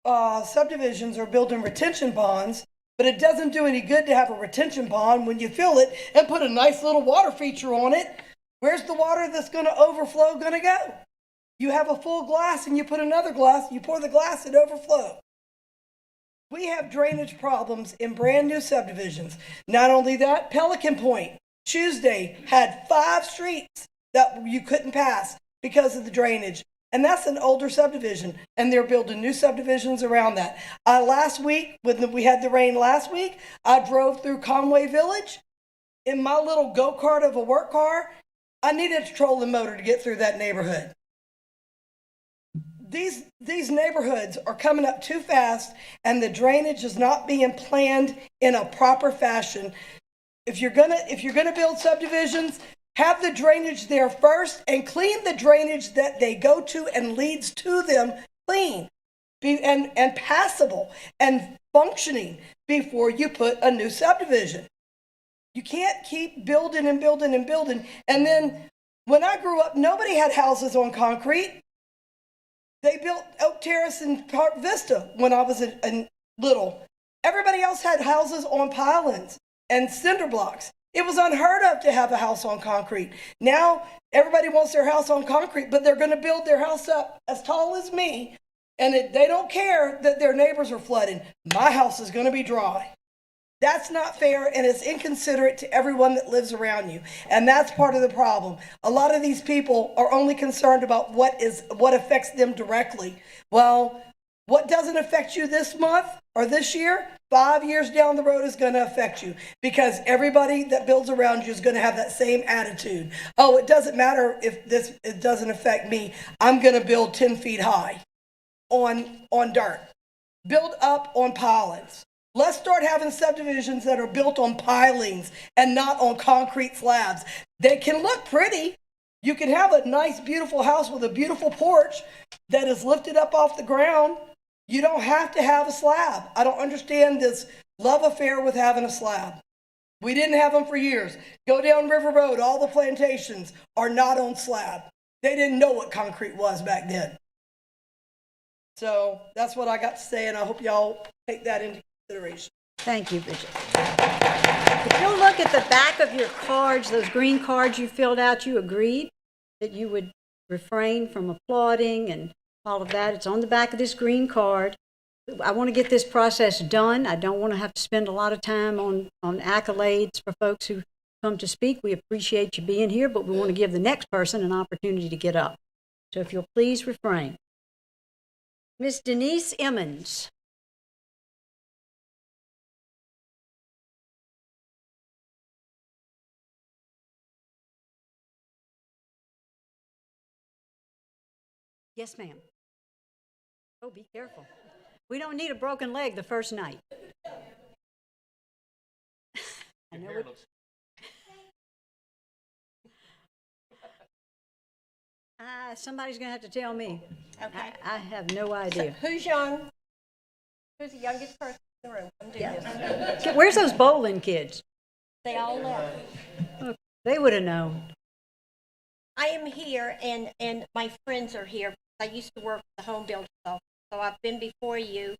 subdivisions are building retention ponds, but it doesn't do any good to have a retention pond when you fill it and put a nice little water feature on it. Where's the water that's going to overflow going to go? You have a full glass and you put another glass, you pour the glass, it overflows. We have drainage problems in brand new subdivisions. Not only that, Pelican Point, Tuesday, had 5 streets that you couldn't pass because of the drainage. And that's an older subdivision, and they're building new subdivisions around that. Last week, when we had the rain last week, I drove through Conway Village in my little go-kart of a work car. I needed a trolling motor to get through that neighborhood. These neighborhoods are coming up too fast, and the drainage is not being planned in a proper fashion. If you're gonna build subdivisions, have the drainage there first and clean the drainage that they go to and leads to them clean and passable and functioning before you put a new subdivision. You can't keep building and building and building. And then when I grew up, nobody had houses on concrete. They built Oak Terrace and Park Vista when I was little. Everybody else had houses on pilings and cinder blocks. It was unheard of to have a house on concrete. Now, everybody wants their house on concrete, but they're going to build their house up as tall as me, and they don't care that their neighbors are flooding. My house is going to be dry. That's not fair, and it's inconsiderate to everyone that lives around you. And that's part of the problem. A lot of these people are only concerned about what affects them directly. Well, what doesn't affect you this month or this year, 5 years down the road is going to affect you, because everybody that builds around you is going to have that same attitude. Oh, it doesn't matter if it doesn't affect me. I'm going to build 10 feet high on dirt. Build up on pilings. Let's start having subdivisions that are built on pilings and not on concrete slabs. They can look pretty. You can have a nice, beautiful house with a beautiful porch that is lifted up off the ground. You don't have to have a slab. I don't understand this love affair with having a slab. We didn't have them for years. Go down River Road, all the plantations are not on slab. They didn't know what concrete was back then. So that's what I got to say, and I hope y'all take that into consideration. Thank you, Bridget. If you'll look at the back of your cards, those green cards you filled out, you agreed that you would refrain from applauding and all of that. It's on the back of this green card. I want to get this process done. I don't want to have to spend a lot of time on accolades for folks who come to speak. We appreciate you being here, but we want to give the next person an opportunity to get up. So if you'll please refrain. Miss Denise Emmons. Yes, ma'am. Oh, be careful. We don't need a broken leg the first night. I know it. Somebody's going to have to tell me. Okay. I have no idea. So who's young? Who's the youngest person in the room? Come do this. Where's those bowling kids? They all left. Oh, they would have known. I am here, and my friends are here. I used to work for the home builders office, so I've been before you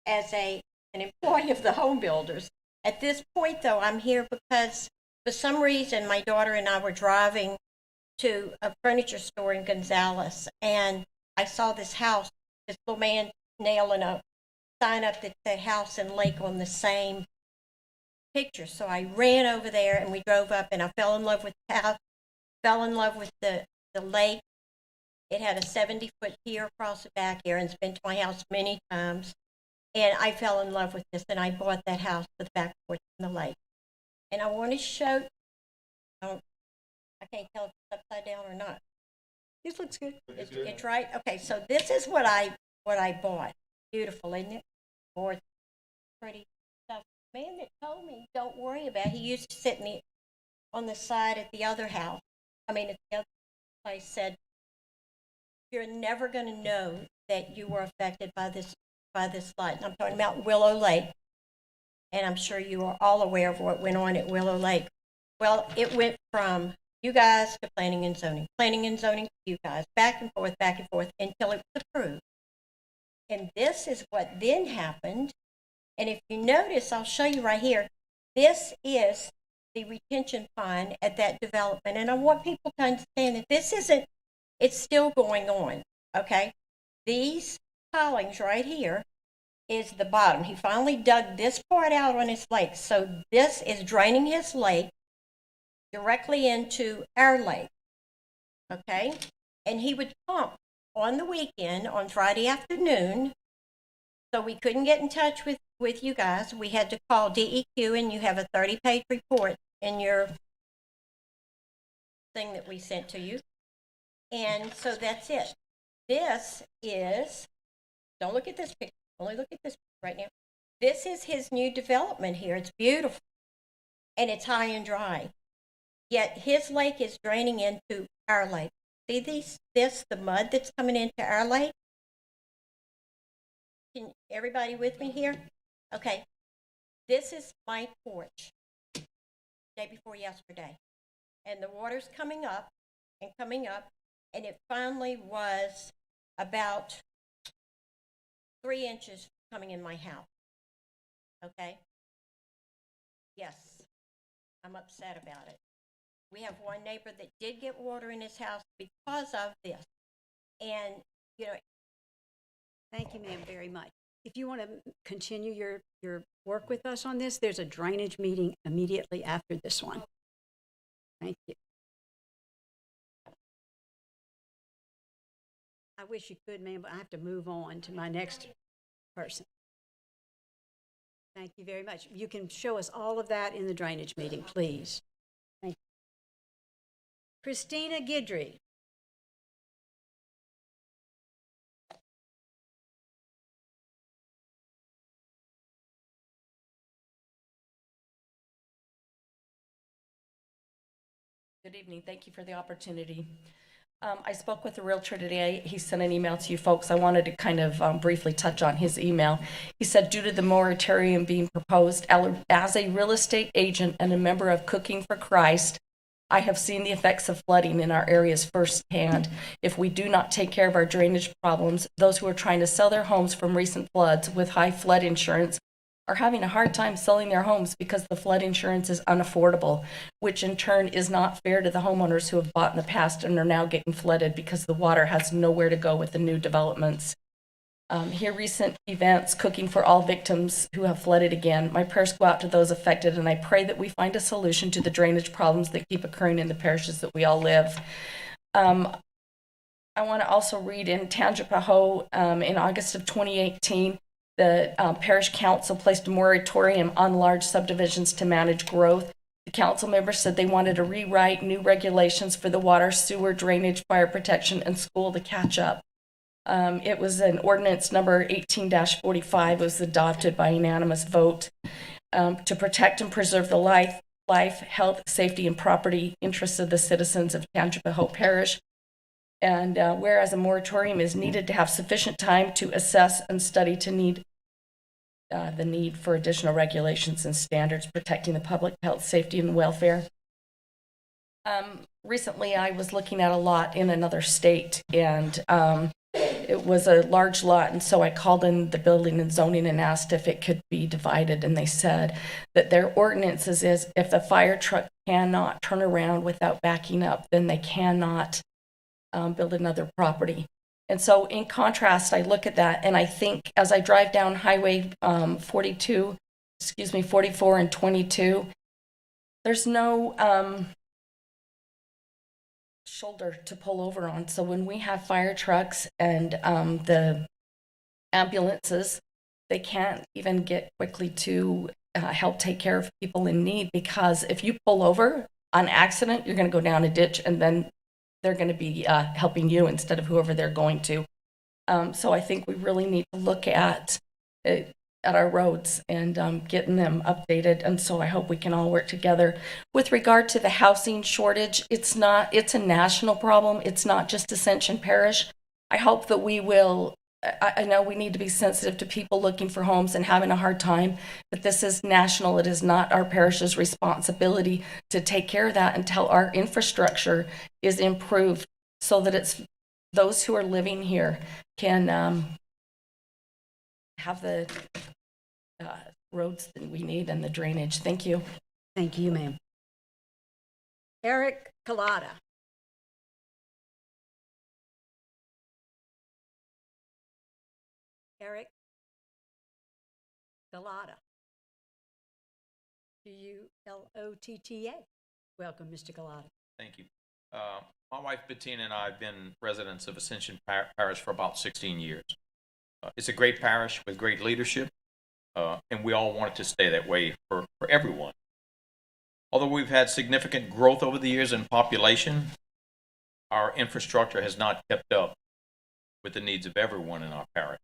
as an employee of the home builders. At this point, though, I'm here because for some reason my daughter and I were driving to a furniture store in Gonzales, and I saw this house, this little man nailing a sign up that said house and lake on the same picture. So I ran over there, and we drove up, and I fell in love with the house, fell in love with the lake. It had a 70-foot pier across the back. Aaron's been to my house many times. And I fell in love with this, and I bought that house with the back porch and the lake. And I want to show, I can't tell if it's upside down or not. This looks good. It's right. Okay, so this is what I bought. Beautiful, isn't it? Or pretty stuff. The man that told me, don't worry about it, he used to sit on the side at the other house. At the other place, said, you're never going to know that you were affected by this flood. And I'm talking about Willow Lake, and I'm sure you are all aware of what went on at Willow Lake. Well, it went from you guys to planning and zoning to you guys, back and forth, until it was approved. And this is what then happened. And if you notice, I'll show you right here. This is the retention pond at that development. And I want people to understand that this isn't, it's still going on, okay? These pilings right here is the bottom. He finally dug this part out on his lake. So this is draining his lake directly into our lake, okay? And he would pump on the weekend, on Friday afternoon, so we couldn't get in touch with you guys. We had to call DEQ, and you have a 30-page report in your thing that we sent to you. And so that's it. This is, don't look at this picture, only look at this right now. This is his new development here. It's beautiful, and it's high and dry. Yet his lake is draining into our lake. See the mud that's coming into our lake? Can everybody with me here? Okay. This is my porch, day before yesterday. And the water's coming up, and it finally was about 3 inches coming in my house. Okay? Yes, I'm upset about it. We have one neighbor that did get water in his house because of this. And, you know. Thank you, ma'am, very much. If you want to continue your work with us on this, there's a drainage meeting immediately after this one. Thank you. I wish you could, ma'am, but I have to move on to my next person. Thank you very much. You can show us all of that in the drainage meeting, please. Thank you. Christina Guidry. Good evening. Thank you for the opportunity. I spoke with the realtor today. He sent an email to you folks. I wanted to kind of briefly touch on his email. He said, due to the moratorium being proposed, as a real estate agent and a member of Cooking for Christ, I have seen the effects of flooding in our areas firsthand. If we do not take care of our drainage problems, those who are trying to sell their homes from recent floods with high flood insurance are having a hard time selling their homes because the flood insurance is unaffordable, which in turn is not fair to the homeowners who have bought in the past and are now getting flooded because the water has nowhere to go with the new developments. Here, recent events, Cooking for All Victims who have flooded again. My prayers go out to those affected, and I pray that we find a solution to the drainage problems that keep occurring in the parishes that we all live. I want to also read in Tangipahoa in August of 2018, the parish council placed a moratorium on large subdivisions to manage growth. The council members said they wanted to rewrite new regulations for the water, sewer, drainage, fire protection, and school to catch up. It was an ordinance number 18-45. It was adopted by unanimous vote to protect and preserve the life, health, safety, and property interests of the citizens of Tangipahoa Parish. And whereas a moratorium is needed to have sufficient time to assess and study the need for additional regulations and standards protecting the public health, safety, and welfare. Recently, I was looking at a lot in another state, and it was a large lot, and so I called in the building and zoning and asked if it could be divided, and they said that their ordinances is if the fire truck cannot turn around without backing up, then they cannot build another property. And so in contrast, I look at that and I think as I drive down Highway 44 and 22, there's no shoulder to pull over on. So when we have fire trucks and the ambulances, they can't even get quickly to help take care of people in need, because if you pull over on accident, you're going to go down a ditch and then they're going to be helping you instead of whoever they're going to. So I think we really need to look at our roads and getting them updated. And so I hope we can all work together. With regard to the housing shortage, it's a national problem. It's not just Ascension Parish. I hope that we will, I know we need to be sensitive to people looking for homes and having a hard time, but this is national. It is not our parish's responsibility to take care of that until our infrastructure is improved so that it's those who are living here can have the roads that we need and the drainage. Thank you. Thank you, ma'am. Eric Collada. Eric Galata. G-U-L-O-T-T-A. Welcome, Mr. Galata. Thank you. My wife Bettina and I have been residents of Ascension Parish for about 16 years. It's a great parish with great leadership, and we all want it to stay that way for everyone. Although we've had significant growth over the years in population, our infrastructure has not kept up with the needs of everyone in our parish.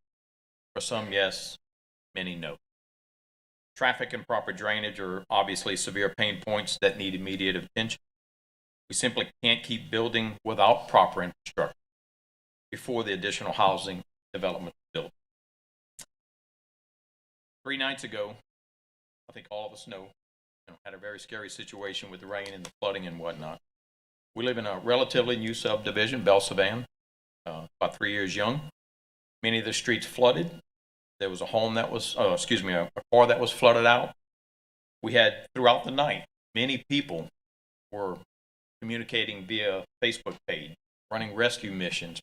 For some, yes, many, no. Traffic and proper drainage are obviously severe pain points that need immediate attention. We simply can't keep building without proper infrastructure before the additional housing development is built. 3 nights ago, I think all of us know, had a very scary situation with the rain and the flooding and whatnot. We live in a relatively new subdivision, Belsavan, about 3 years young. Many of the streets flooded. There was a home that was, a car that was flooded out. We had, throughout the night, many people were communicating via Facebook page, running rescue missions,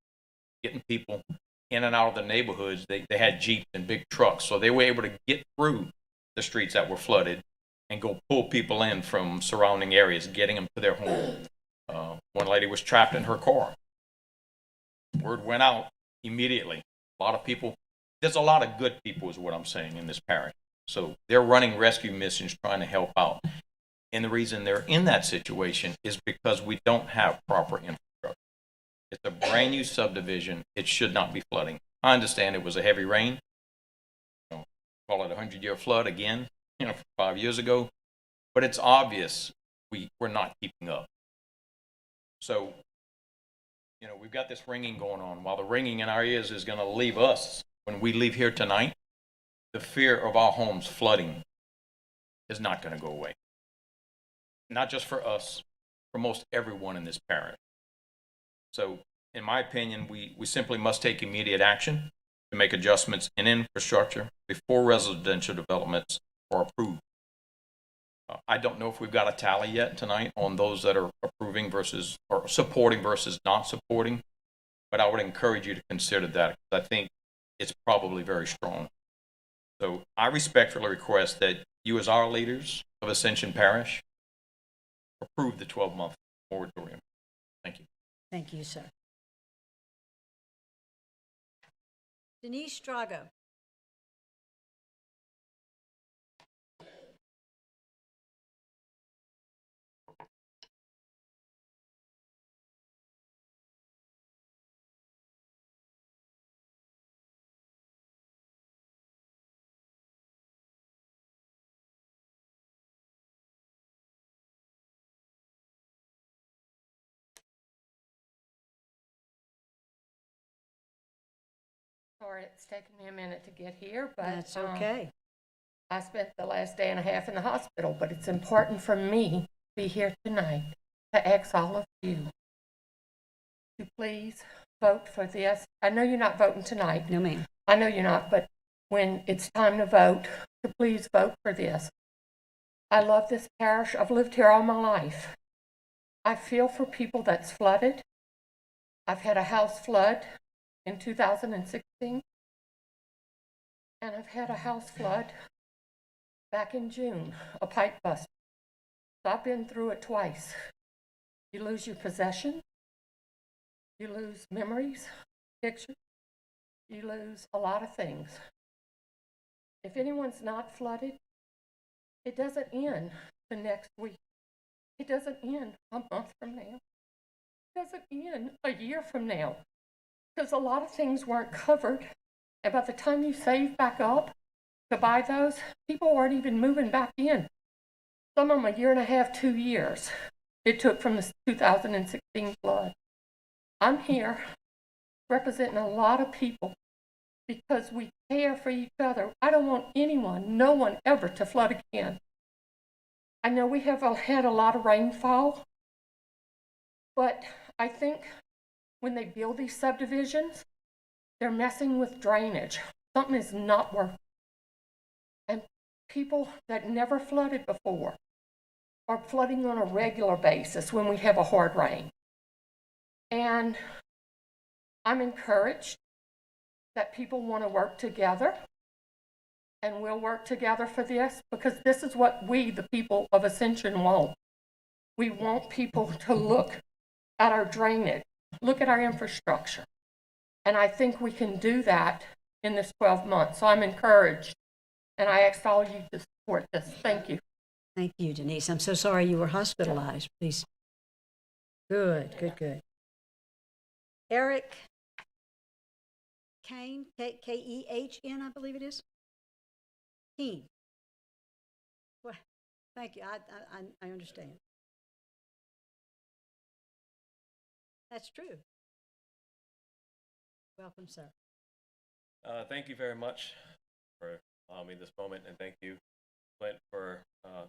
getting people in and out of the neighborhoods. They had Jeeps and big trucks, so they were able to get through the streets that were flooded and go pull people in from surrounding areas, getting them to their home. One lady was trapped in her car. Word went out immediately. A lot of people, there's a lot of good people is what I'm saying in this parish. So they're running rescue missions trying to help out. And the reason they're in that situation is because we don't have proper infrastructure. It's a brand new subdivision. It should not be flooding. I understand it was a heavy rain. Call it a 100-year flood again, 5 years ago. But it's obvious we're not keeping up. So, we've got this ringing going on. While the ringing in our ears is going to leave us, when we leave here tonight, the fear of our homes flooding is not going to go away. Not just for us, for most everyone in this parish. So, in my opinion, we simply must take immediate action to make adjustments in infrastructure before residential developments are approved. I don't know if we've got a tally yet tonight on those that are approving versus, or supporting versus not supporting, but I would encourage you to consider that, because I think it's probably very strong. So I respectfully request that you, as our leaders of Ascension Parish, approve the 12-month moratorium. Thank you. Thank you, sir. Denise Strago. Sorry, it's taken me a minute to get here, but That's okay. I spent the last day and a half in the hospital, but it's important for me to be here tonight to ask all of you to please vote for this. I know you're not voting tonight. No, ma'am. I know you're not, but when it's time to vote, to please vote for this. I love this parish. I've lived here all my life. I feel for people that's flooded. I've had a house flood in 2016, and I've had a house flood back in June, a pipe bust. So I've been through it twice. You lose your possession, you lose memories, pictures, you lose a lot of things. If anyone's not flooded, it doesn't end the next week. It doesn't end a month from now. It doesn't end a year from now. Because a lot of things weren't covered. And by the time you save back up to buy those, people weren't even moving back in. Some of them a year and a half, 2 years it took from the 2016 flood. I'm here representing a lot of people because we care for each other. I don't want anyone, no one ever to flood again. I know we have had a lot of rainfall, but I think when they build these subdivisions, they're messing with drainage. Something is not working. And people that never flooded before are flooding on a regular basis when we have a hard rain. And I'm encouraged that people want to work together, and we'll work together for this, because this is what we, the people of Ascension, want. We want people to look at our drainage, look at our infrastructure. And I think we can do that in this 12 months. So I'm encouraged, and I ask all you to support this. Thank you. Thank you, Denise. I'm so sorry you were hospitalized. Please. Good. Eric Kane, K-E-H-N, I believe it is. Keen. Well, thank you. I understand. That's true. Welcome, sir. Thank you very much for allowing me this moment, and thank you, Clint, for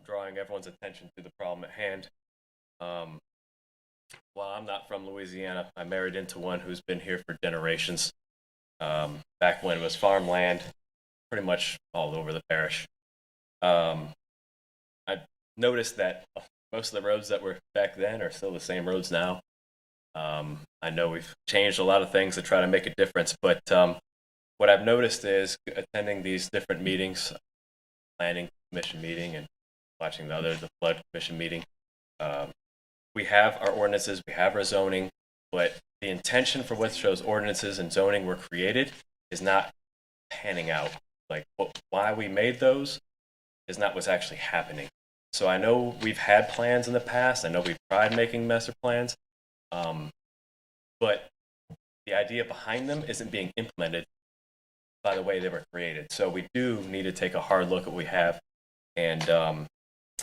drawing everyone's attention to the problem at hand. While I'm not from Louisiana, I married into one who's been here for generations. Back when it was farmland, pretty much all over the parish. I noticed that most of the roads that were back then are still the same roads now. I know we've changed a lot of things to try to make a difference, but what I've noticed is attending these different meetings, planning commission meeting and watching the flood commission meeting. We have our ordinances, we have our zoning, but the intention for which those ordinances and zoning were created is not panning out. Like why we made those is not what's actually happening. So I know we've had plans in the past. I know we've tried making master plans, but the idea behind them isn't being implemented by the way they were created. So we do need to take a hard look at what we have. And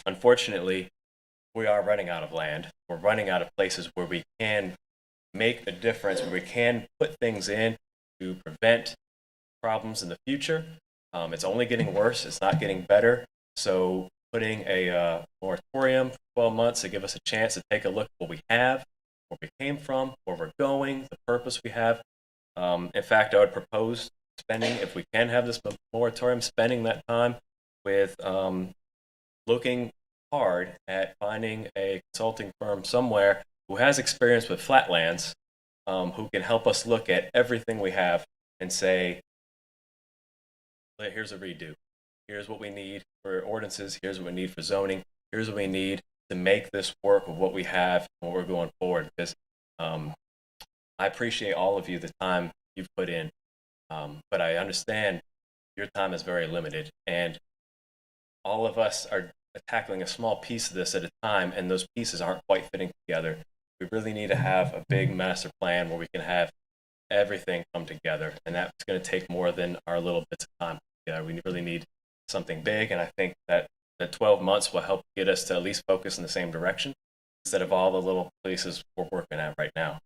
unfortunately, we are running out of land. We're running out of places where we can make a difference, where we can put things in to prevent problems in the future. It's only getting worse. It's not getting better. So putting a moratorium for 12 months to give us a chance to take a look at what we have, where we came from, where we're going, the purpose we have. In fact, I would propose spending, if we can have this moratorium, spending that time with looking hard at finding a consulting firm somewhere who has experience with flatlands, who can help us look at everything we have and say, here's a redo. Here's what we need for ordinances. Here's what we need for zoning. Here's what we need to make this work with what we have and what we're going forward. Because I appreciate all of you, the time you've put in. But I understand your time is very limited, and all of us are tackling a small piece of this at a time, and those pieces aren't quite fitting together. We really need to have a big master plan where we can have everything come together, and that's going to take more than our little bits of time together. We really need something big, and I think that the 12 months will help get us to at least focus in the same direction instead of all the little places we're working at right now.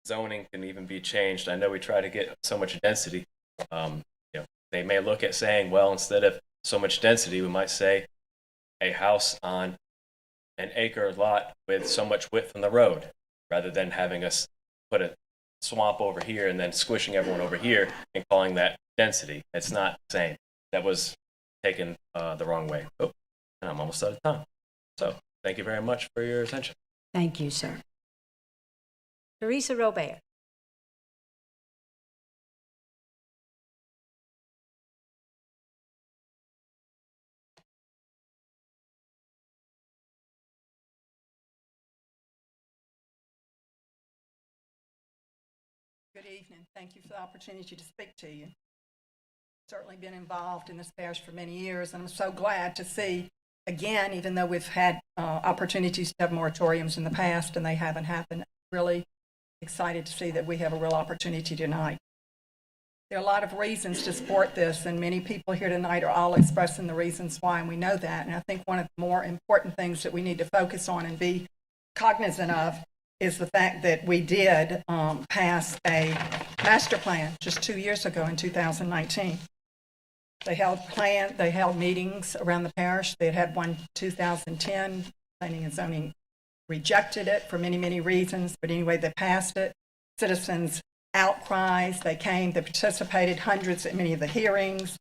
Zoning can even be changed. I know we try to get so much density. They may look at saying, well, instead of so much density, we might say a house on an acre lot with so much width from the road, rather than having us put a swamp over here and then squishing everyone over here and calling that density. It's not the same. That was taken the wrong way. Oh, and I'm almost out of time. So thank you very much for your attention. Thank you, sir. Teresa Robert. Good evening. Thank you for the opportunity to speak to you. Certainly been involved in this parish for many years, and I'm so glad to see, again, even though we've had opportunities to have moratoriums in the past and they haven't happened, really excited to see that we have a real opportunity tonight. There are a lot of reasons to support this, and many people here tonight are all expressing the reasons why, and we know that. And I think one of the more important things that we need to focus on and be cognizant of is the fact that we did pass a master plan just 2 years ago in 2019. They held meetings around the parish. They had one in 2010. Planning and zoning rejected it for many, many reasons, but anyway, they passed it. Citizens' outcries, they came, they participated hundreds at many of the hearings.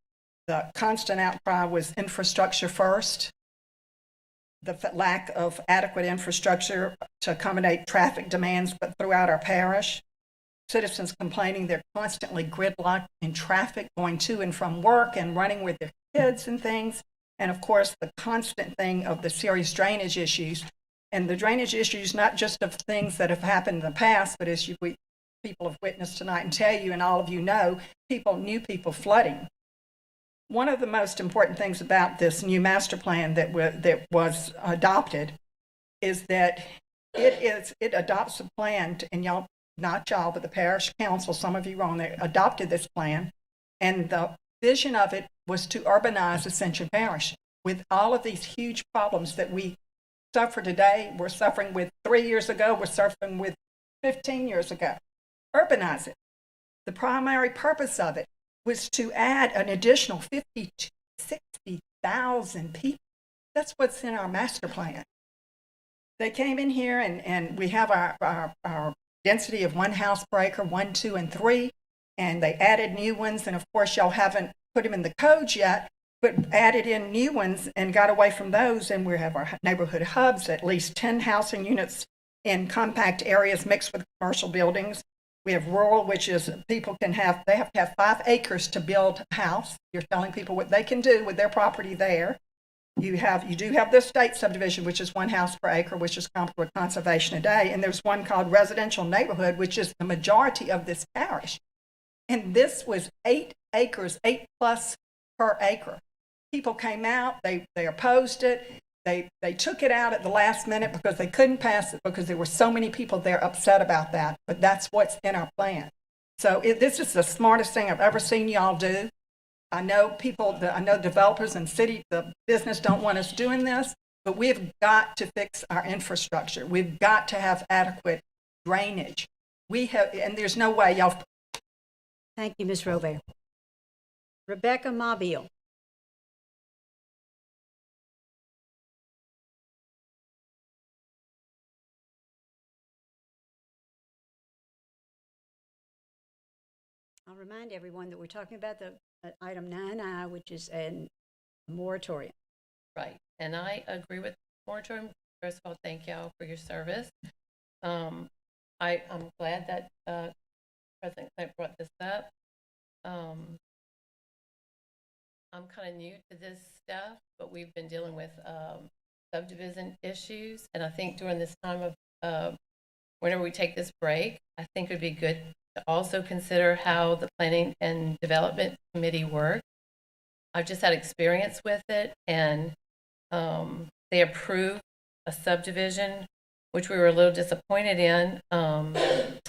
The constant outcry was infrastructure first. The lack of adequate infrastructure to accommodate traffic demands but throughout our parish. Citizens complaining they're constantly gridlocked in traffic going to and from work and running with their kids and things. And of course, the constant thing of the serious drainage issues. And the drainage issues, not just of things that have happened in the past, but as people have witnessed tonight and tell you, and all of you know, new people flooding. One of the most important things about this new master plan that was adopted is that it adopts a plan, and y'all, not y'all, but the parish council, some of you were on there, adopted this plan, and the vision of it was to urbanize Ascension Parish with all of these huge problems that we suffer today, we're suffering with 3 years ago, we're suffering with 15 years ago. Urbanize it. The primary purpose of it was to add an additional 50 to 60,000 people. That's what's in our master plan. They came in here and we have our density of 1 house per acre, 1, 2, and 3, and they added new ones. And of course, y'all haven't put them in the codes yet, but added in new ones and got away from those. And we have our neighborhood hubs, at least 10 housing units in compact areas mixed with commercial buildings. We have rural, which is people they have to have 5 acres to build a house. You're telling people what they can do with their property there. You do have the state subdivision, which is 1 house per acre, which is comparable to conservation a day. And there's one called residential neighborhood, which is the majority of this parish. And this was 8 acres, 8+ per acre. People came out, they opposed it. They took it out at the last minute because they couldn't pass it because there were so many people there upset about that. But that's what's in our plan. So this is the smartest thing I've ever seen y'all do. I know I know developers and the business don't want us doing this, but we've got to fix our infrastructure. We've got to have adequate drainage. And there's no way y'all. Thank you, Ms. Robert. Rebecca Mobile. I'll remind everyone that we're talking about the item 9I, which is a moratorium. Right, and I agree with moratorium. First of all, thank y'all for your service. I'm glad that President Clint brought this up. I'm kind of new to this stuff, but we've been dealing with subdivision issues, and I think during this time of whenever we take this break, I think it would be good to also consider how the Planning and Development Committee works. I've just had experience with it, and they approved a subdivision, which we were a little disappointed in, and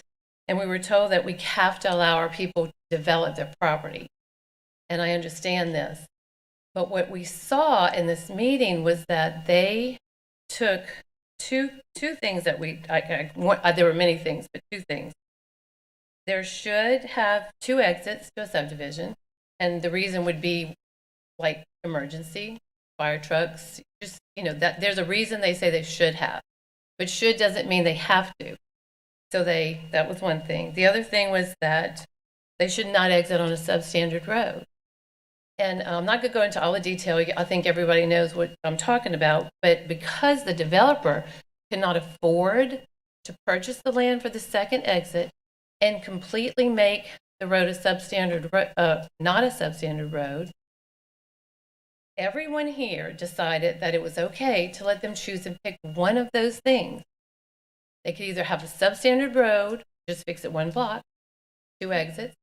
we were told that we have to allow our people to develop their property. And I understand this. But what we saw in this meeting was that they took two things that there were many things, but 2 things. There should have 2 exits to a subdivision, and the reason would be like emergency, fire trucks, just, that there's a reason they say they should have, but should doesn't mean they have to. So that was one thing. The other thing was that they should not exit on a substandard road. And I'm not going to go into all the detail. I think everybody knows what I'm talking about, but because the developer cannot afford to purchase the land for the second exit and completely make the road a substandard, not a substandard road, everyone here decided that it was okay to let them choose and pick one of those things. They could either have a substandard road, just fix it 1 block, 2 exits,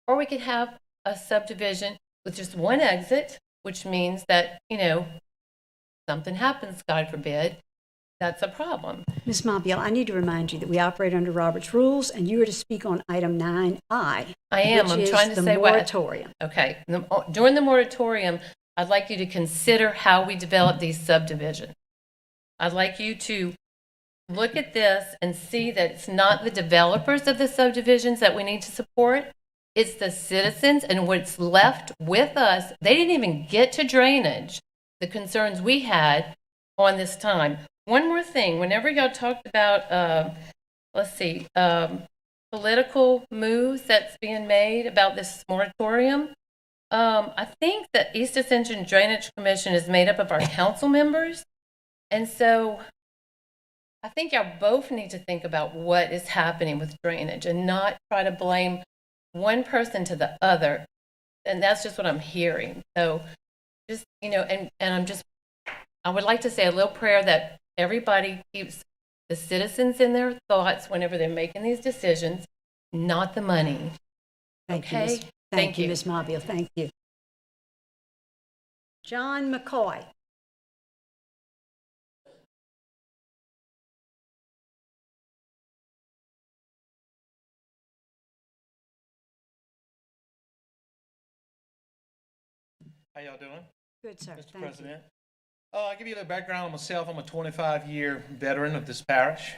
or we could have a subdivision with just 1 exit, which means that, something happens, God forbid, that's a problem. Ms. Mobile, I need to remind you that we operate under Robert's rules, and you are to speak on item 9I. I am. I'm trying to say moratorium. Okay. During the moratorium, I'd like you to consider how we develop these subdivisions. I'd like you to look at this and see that it's not the developers of the subdivisions that we need to support. It's the citizens and what's left with us. They didn't even get to drainage, the concerns we had on this time. One more thing, whenever y'all talked about, political moves that's being made about this moratorium, I think that East Ascension Drainage Commission is made up of our council members. And so I think y'all both need to think about what is happening with drainage and not try to blame one person to the other. And that's just what I'm hearing. So just, I would like to say a little prayer that everybody keeps the citizens in their thoughts whenever they're making these decisions, not the money. Thank you, Okay? Ms. Thank you, Ms. Mobile. Thank you. John McCoy. How y'all doing? Good, sir. Mr. Thank President. I'll give you a little background on myself. I'm a 25-year veteran of this parish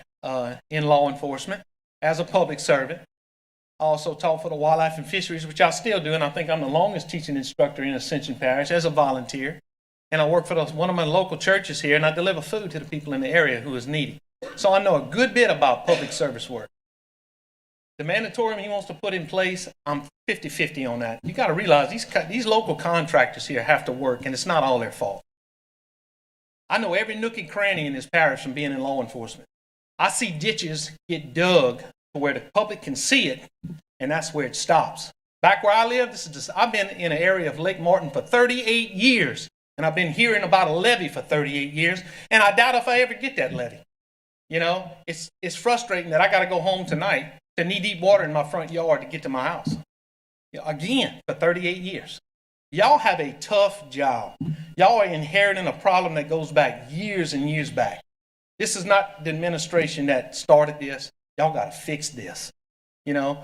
in law enforcement as a public servant. I also taught for the wildlife and fisheries, which I still do, and I think I'm the longest teaching instructor in Ascension Parish as a volunteer. And I work for one of my local churches here, and I deliver food to the people in the area who is needy. So I know a good bit about public service work. The moratorium he wants to put in place, I'm 50-50 on that. You got to realize these local contractors here have to work, and it's not all their fault. I know every nook and cranny in this parish from being in law enforcement. I see ditches get dug to where the public can see it, and that's where it stops. Back where I live, I've been in an area of Lake Martin for 38 years, and I've been hearing about a levee for 38 years, and I doubt if I ever get that levee. You know, it's frustrating that I got to go home tonight to knee-deep water in my front yard to get to my house. You know, again, for 38 years. Y'all have a tough job. Y'all are inheriting a problem that goes back years and years back. This is not the administration that started this. Y'all got to fix this. You know,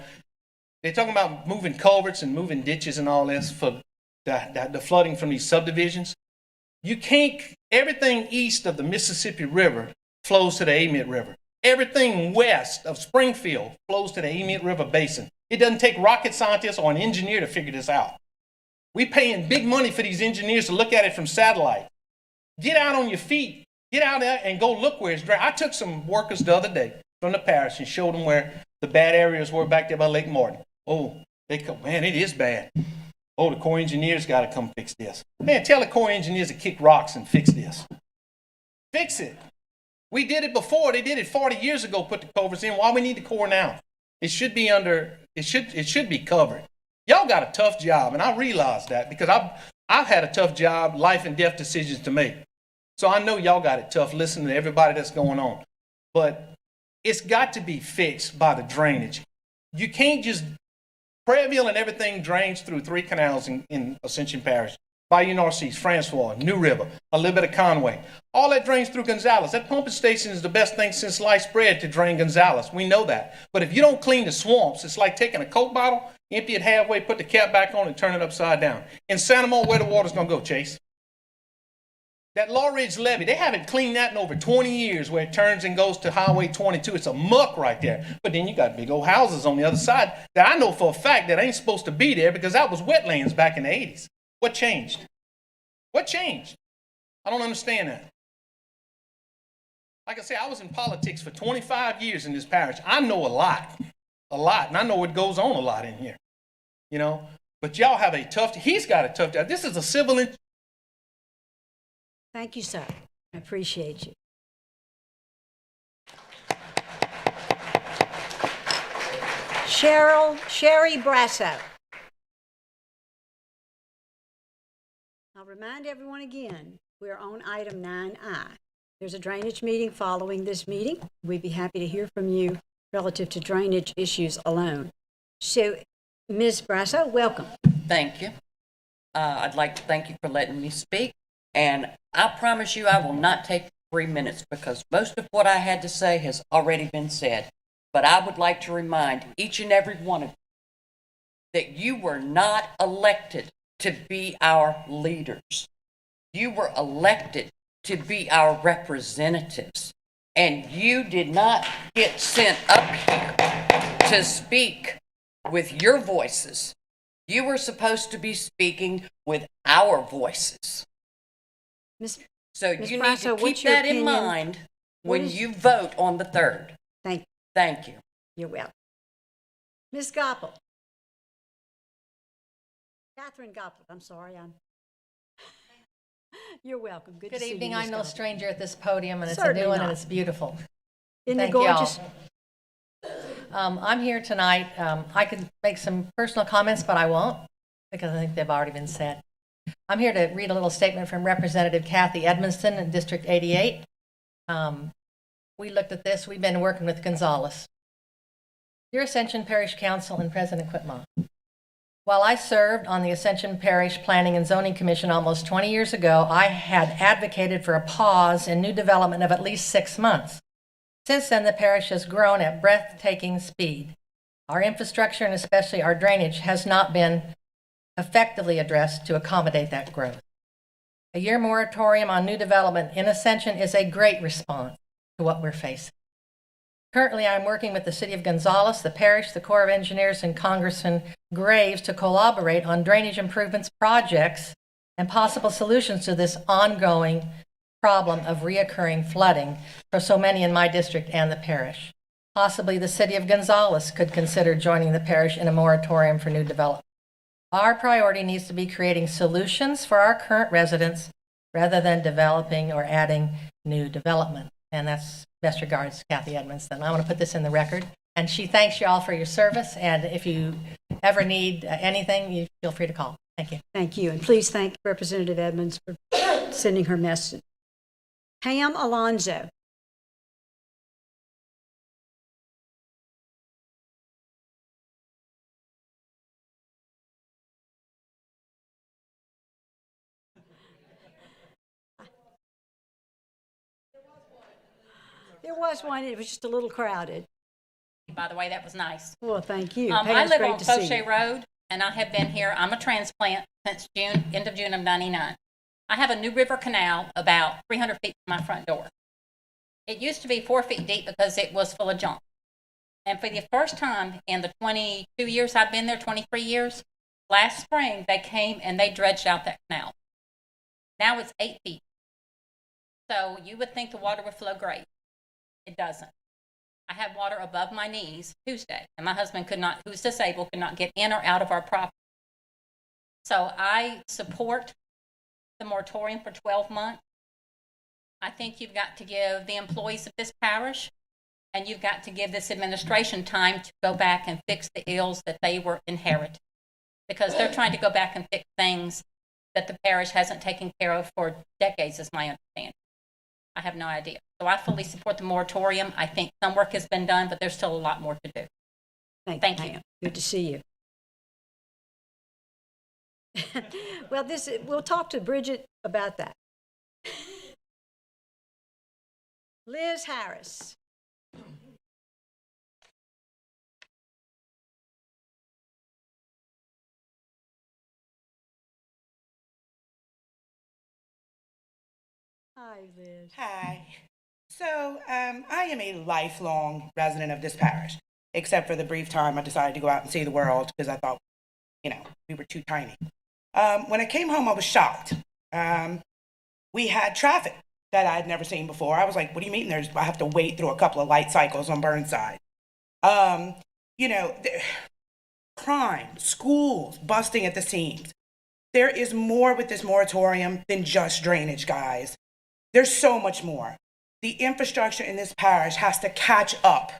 they're talking about moving culverts and moving ditches and all this for the flooding from these subdivisions. You can't, everything east of the Mississippi River flows to the Amite River. Everything west of Springfield flows to the Amite River Basin. It doesn't take rocket scientists or an engineer to figure this out. We're paying big money for these engineers to look at it from satellite. Get out on your feet. Get out there and go look where it's dry. I took some workers the other day from the parish and showed them where the bad areas were back there by Lake Martin. Oh, man, it is bad. Oh, the Corps engineers got to come fix this. Man, tell the Corps engineers to kick rocks and fix this. Fix it. We did it before. They did it 40 years ago, put the culverts in. Why we need the Corps now? It should be covered. Y'all got a tough job, and I realize that because I've had a tough job, life and death decisions to make. So I know y'all got it tough listening to everybody that's going on. But it's got to be fixed by the drainage. You can't just, Prairieville and everything drains through 3 canals in Ascension Parish. Bayou Narcisse, Francois, New River, a little bit of Conway. All that drains through Gonzales. That pumping station is the best thing since sliced bread to drain Gonzales. We know that. But if you don't clean the swamps, it's like taking a Coke bottle, empty it halfway, put the cap back on, and turn it upside down. In Santa Monica, where the water's going to go, Chase? That Law Ridge levee, they haven't cleaned that in over 20 years where it turns and goes to Highway 22. It's a muck right there. But then you got big old houses on the other side that I know for a fact that ain't supposed to be there because that was wetlands back in the 80s. What changed? What changed? I don't understand that. Like I say, I was in politics for 25 years in this parish. I know a lot, and I know what goes on a lot in here, you know. But y'all have he's got a tough job. This is a civil. Thank you, sir. I appreciate you. Sherry Brasso. I'll remind everyone again, we're on item 9I. There's a drainage meeting following this meeting. We'd be happy to hear from you relative to drainage issues alone. So, Ms. Brasso, welcome. Thank you. I'd like to thank you for letting me speak. And I promise you I will not take 3 minutes because most of what I had to say has already been said. But I would like to remind each and every one of you that you were not elected to be our leaders. You were elected to be our representatives. And you did not get sent up here to speak with your voices. You were supposed to be speaking with our voices. So you need to keep that in mind when you vote on the 3rd. Thank you. You're welcome. Ms. Goppel. Catherine Goppel, I'm sorry. You're welcome. Good to see you, evening. Ms. I'm no Goppel. stranger at this podium, and it's Certainly a new one, not. and it's beautiful. Isn't it Thank gorgeous? y'all. I'm here tonight. I could make some personal comments, but I won't because I think they've already been said. I'm here to read a little statement from Representative Kathy Edmondson in District 88. We looked at this. We've been working with Gonzales. Dear Ascension Parish Council and President Quitma, while I served on the Ascension Parish Planning and Zoning Commission almost 20 years ago, I had advocated for a pause in new development of at least 6 months. Since then, the parish has grown at breathtaking speed. Our infrastructure, and especially our drainage, has not been effectively addressed to accommodate that growth. A year moratorium on new development in Ascension is a great response to what we're facing. Currently, I'm working with the City of Gonzales, the parish, the Corps of Engineers, and Congressman Graves to collaborate on drainage improvements projects and possible solutions to this ongoing problem of reoccurring flooding for so many in my district and the parish. Possibly the City of Gonzales could consider joining the parish in a moratorium for new development. Our priority needs to be creating solutions for our current residents rather than developing or adding new development. And that's best regards, Kathy Edmondson. I want to put this in the record. And she thanks you all for your service. And if you ever need anything, you feel free to call. Thank you. Thank you. And please thank Representative Edmonds for sending her message. Pam Alonzo. There was one, it was just a little crowded. By the way, that was nice. Well, thank you. I Pam's live great on to see Fauché you. Road, and I have been here. I'm a transplant since end of June of '99. I have a New River Canal about 300 feet from my front door. It used to be 4 feet deep because it was full of junk. And for the first time in the 22 years I've been there, 23 years, last spring they came and they dredged out that canal. Now it's 8 feet. So you would think the water would flow great. It doesn't. I had water above my knees Tuesday, and my husband could not, who's disabled, could not get in or out of our property. So I support the moratorium for 12 months. I think you've got to give the employees of this parish, and you've got to give this administration time to go back and fix the ills that they were inherited, because they're trying to go back and fix things that the parish hasn't taken care of for decades, is my understanding. I have no idea. So I fully support the moratorium. I think some work has been done, but there's still a lot more to do. Thank you. Pam. Good to see you. Well, we'll talk to Bridget about that. Liz Harris. Hi, Liz. Hi. So, I am a lifelong resident of this parish, except for the brief time I decided to go out and see the world because I thought, we were too tiny. When I came home, I was shocked. We had traffic that I'd never seen before. I was like, what do you mean I have to wait through a couple of light cycles on Burnside? Crime, schools busting at the seams. There is more with this moratorium than just drainage, guys. There's so much more. The infrastructure in this parish has to catch up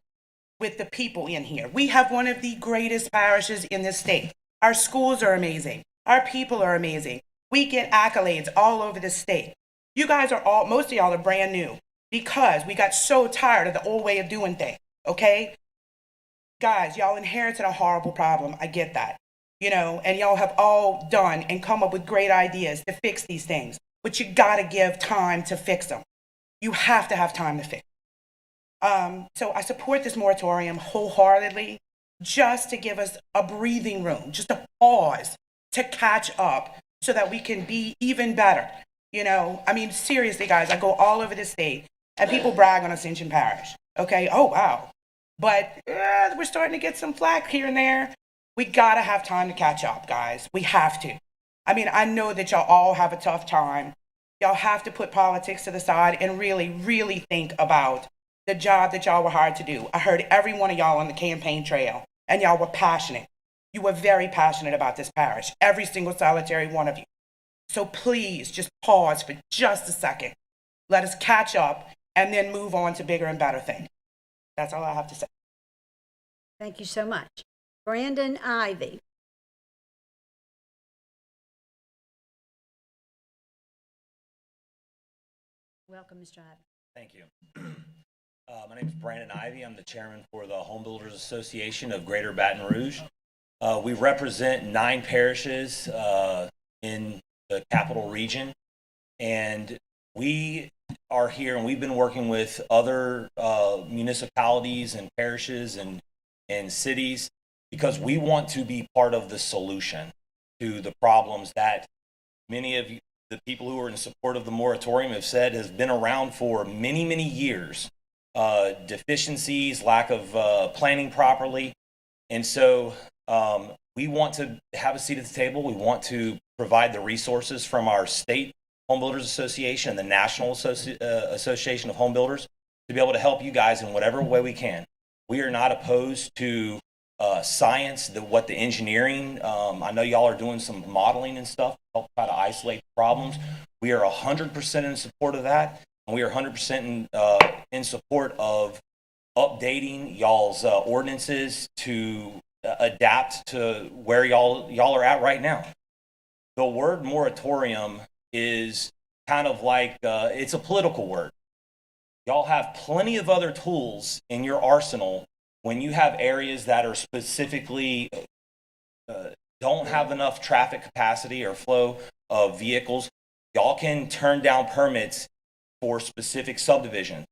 with the people in here. We have one of the greatest parishes in this state. Our schools are amazing. Our people are amazing. We get accolades all over the state. You guys most of y'all are brand new because we got so tired of the old way of doing things, okay? Guys, y'all inherited a horrible problem. I get that, and y'all have all done and come up with great ideas to fix these things. But you gotta give time to fix them. You have to have time to fix them. So I support this moratorium wholeheartedly, just to give us a breathing room, just a pause to catch up so that we can be even better. Seriously, guys, I go all over the state and people brag on Ascension Parish. Okay, oh wow. But we're starting to get some flack here and there. We gotta have time to catch up, guys. We have to. I know that y'all all have a tough time. Y'all have to put politics to the side and really, really think about the job that y'all were hired to do. I heard every one of y'all on the campaign trail, and y'all were passionate. You were very passionate about this parish, every single solitary one of you. So please just pause for just a second. Let us catch up and then move on to bigger and better things. That's all I have to say. Thank you so much. Brandon Ivy. Welcome, Mr. Ivy. Thank you. My name is Brandon Ivy. I'm the chairman for the Home Builders Association of Greater Baton Rouge. We represent 9 parishes in the capital region, and we are here and we've been working with other municipalities and parishes and cities because we want to be part of the solution to the problems that many of the people who are in support of the moratorium have said has been around for many, many years. Deficiencies, lack of planning properly. And so we want to have a seat at the table. We want to provide the resources from our state Home Builders Association and the National Association of Home Builders to be able to help you guys in whatever way we can. We are not opposed to science, what the engineering. I know y'all are doing some modeling and stuff to help try to isolate the problems. We are 100% in support of that, and we are 100% in support of updating y'all's ordinances to adapt to where y'all are at right now. The word moratorium is kind of like it's a political word. Y'all have plenty of other tools in your arsenal when you have areas that are specifically don't have enough traffic capacity or flow of vehicles. Y'all can turn down permits for specific subdivisions.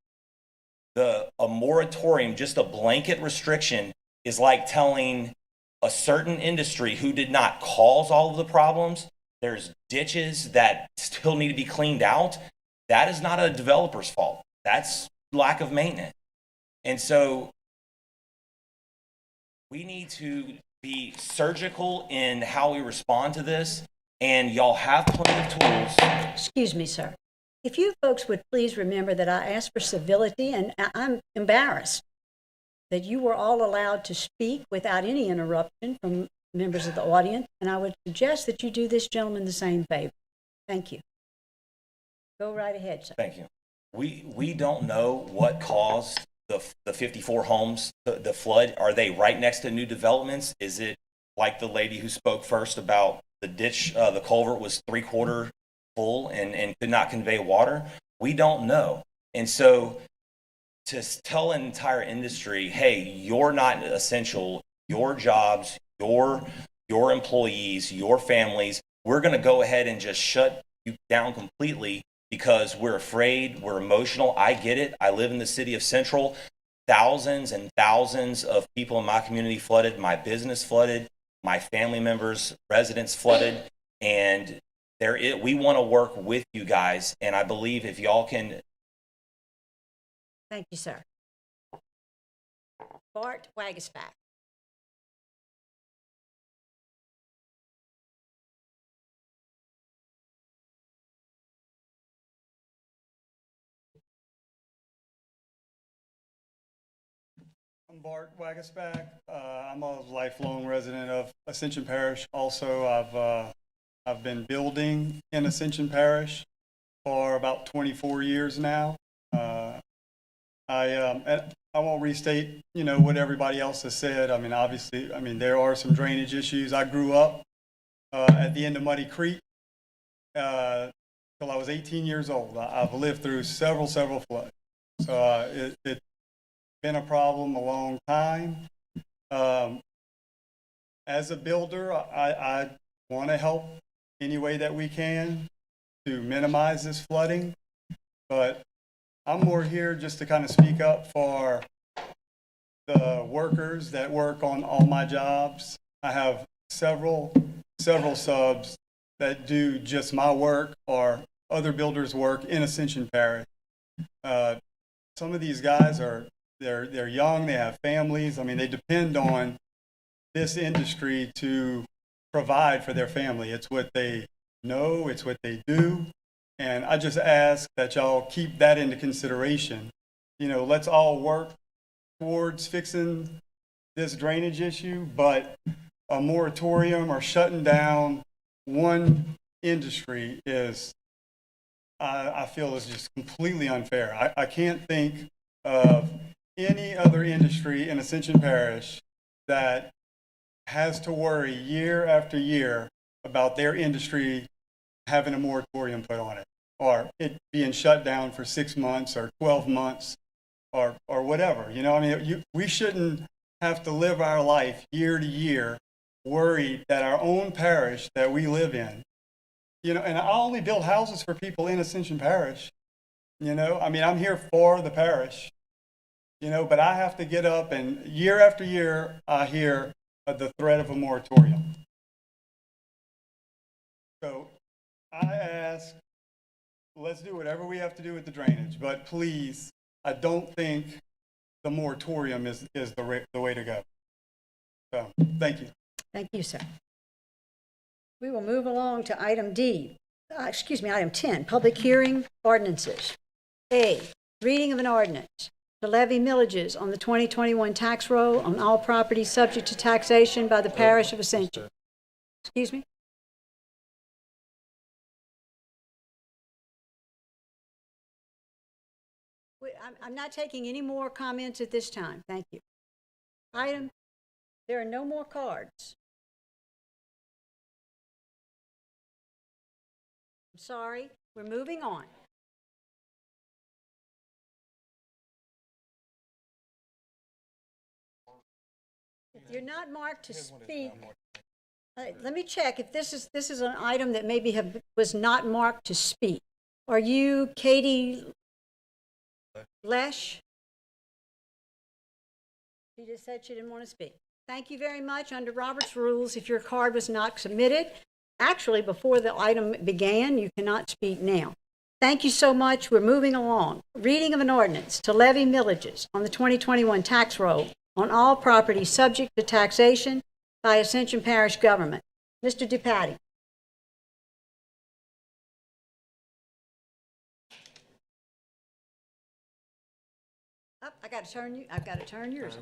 A moratorium, just a blanket restriction, is like telling a certain industry who did not cause all of the problems, there's ditches that still need to be cleaned out. That is not a developer's fault. That's lack of maintenance. And so we need to be surgical in how we respond to this, and y'all have plenty of tools. Excuse me, sir. If you folks would please remember that I asked for civility, and I'm embarrassed that you were all allowed to speak without any interruption from members of the audience, and I would suggest that you do this gentleman the same favor. Thank you. Go right ahead, sir. Thank you. We don't know what caused the 54 homes, the flood. Are they right next to new developments? Is it like the lady who spoke first about the ditch, the culvert was 3/4 full and could not convey water? We don't know. And so to tell an entire industry, hey, you're not essential, your jobs, your employees, your families, we're going to go ahead and just shut you down completely because we're afraid, we're emotional. I get it. I live in the city of Central. Thousands and thousands of people in my community flooded, my business flooded, my family members, residents flooded, and we want to work with you guys. And I believe if y'all can. Thank you, sir. Bart Wagisback. I'm Bart Wagisback. I'm a lifelong resident of Ascension Parish. Also, I've been building in Ascension Parish for about 24 years now. I won't restate, what everybody else has said. I mean, obviously, there are some drainage issues. I grew up at the end of Muddy Creek till I was 18 years old. I've lived through several floods. So it's been a problem a long time. As a builder, I want to help any way that we can to minimize this flooding, but I'm more here just to kind of speak up for the workers that work on all my jobs. I have several subs that do just my work or other builders' work in Ascension Parish. Some of these guys they're young, they have families. I mean, they depend on this industry to provide for their family. It's what they know, it's what they do. And I just ask that y'all keep that into consideration. Let's all work towards fixing this drainage issue, but a moratorium or shutting down one industry I feel is just completely unfair. I can't think of any other industry in Ascension Parish that has to worry year after year about their industry having a moratorium put on it, or it being shut down for 6 months or 12 months or whatever. We shouldn't have to live our life year to year worried that our own parish that we live in, and I only build houses for people in Ascension Parish. I'm here for the parish, but I have to get up and year after year I hear the threat of a moratorium. So I ask, let's do whatever we have to do with the drainage, but please, I don't think the moratorium is the way to go. So, thank you. Thank you, sir. We will move along to item item 10, public hearing ordinances. A, reading of an ordinance to levy millages on the 2021 tax roll on all property subject to taxation by the parish of Ascension. Excuse me? I'm not taking any more comments at this time. Thank you. There are no more cards. I'm sorry. We're moving on. If you're not marked to speak, let me check if this is an item that maybe was not marked to speak. Are you Katie Lesh? She just said she didn't want to speak. Thank you very much. Under Robert's rules, if your card was not submitted, actually before the item began, you cannot speak now. Thank you so much. We're moving along. Reading of an ordinance to levy millages on the 2021 tax roll on all property subject to taxation by Ascension Parish government. Mr. DuPatti. I've got to turn yours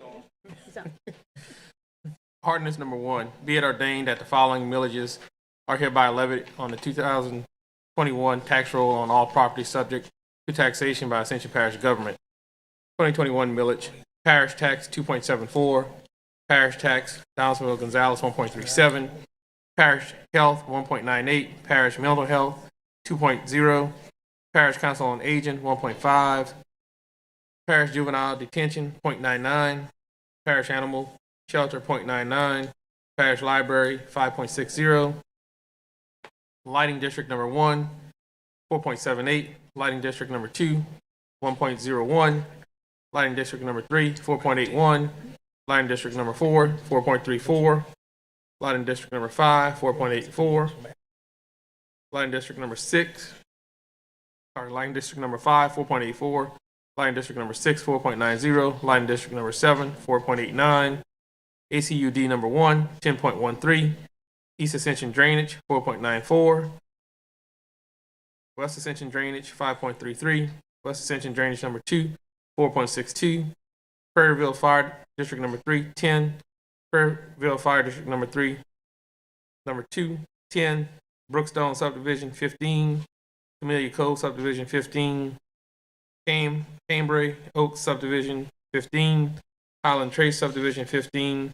on. Ordinance number 1, be it ordained that the following millages are hereby levied on the 2021 tax roll on all property subject to taxation by Ascension Parish government. 2021 millage, parish tax 2.74, parish tax Donaldsonville Gonzales 1.37, parish health 1.98, parish mental health 2.0, parish council on aging 1.5, parish juvenile detention 0.99, parish animal shelter 0.99, parish library 5.60, lighting district number 1 4.78, lighting district number 2 1.01, lighting district number 3 4.81, lighting district number 4 4.34, lighting district number 5 4.84, lighting district number 6 lighting district number 5 4.84, lighting district number 6 4.90, lighting district number 7 4.89, ACUD number 1 10.13, East Ascension drainage 4.94, West Ascension drainage 5.33, West Ascension drainage number 2 4.62, Prairieville Fire District number 3 10, Prairieville Fire District number 3 number 2 10, Brookstone subdivision 15, Camellia Cove subdivision 15, Cambrai Oaks subdivision 15, Highland Trace subdivision 15,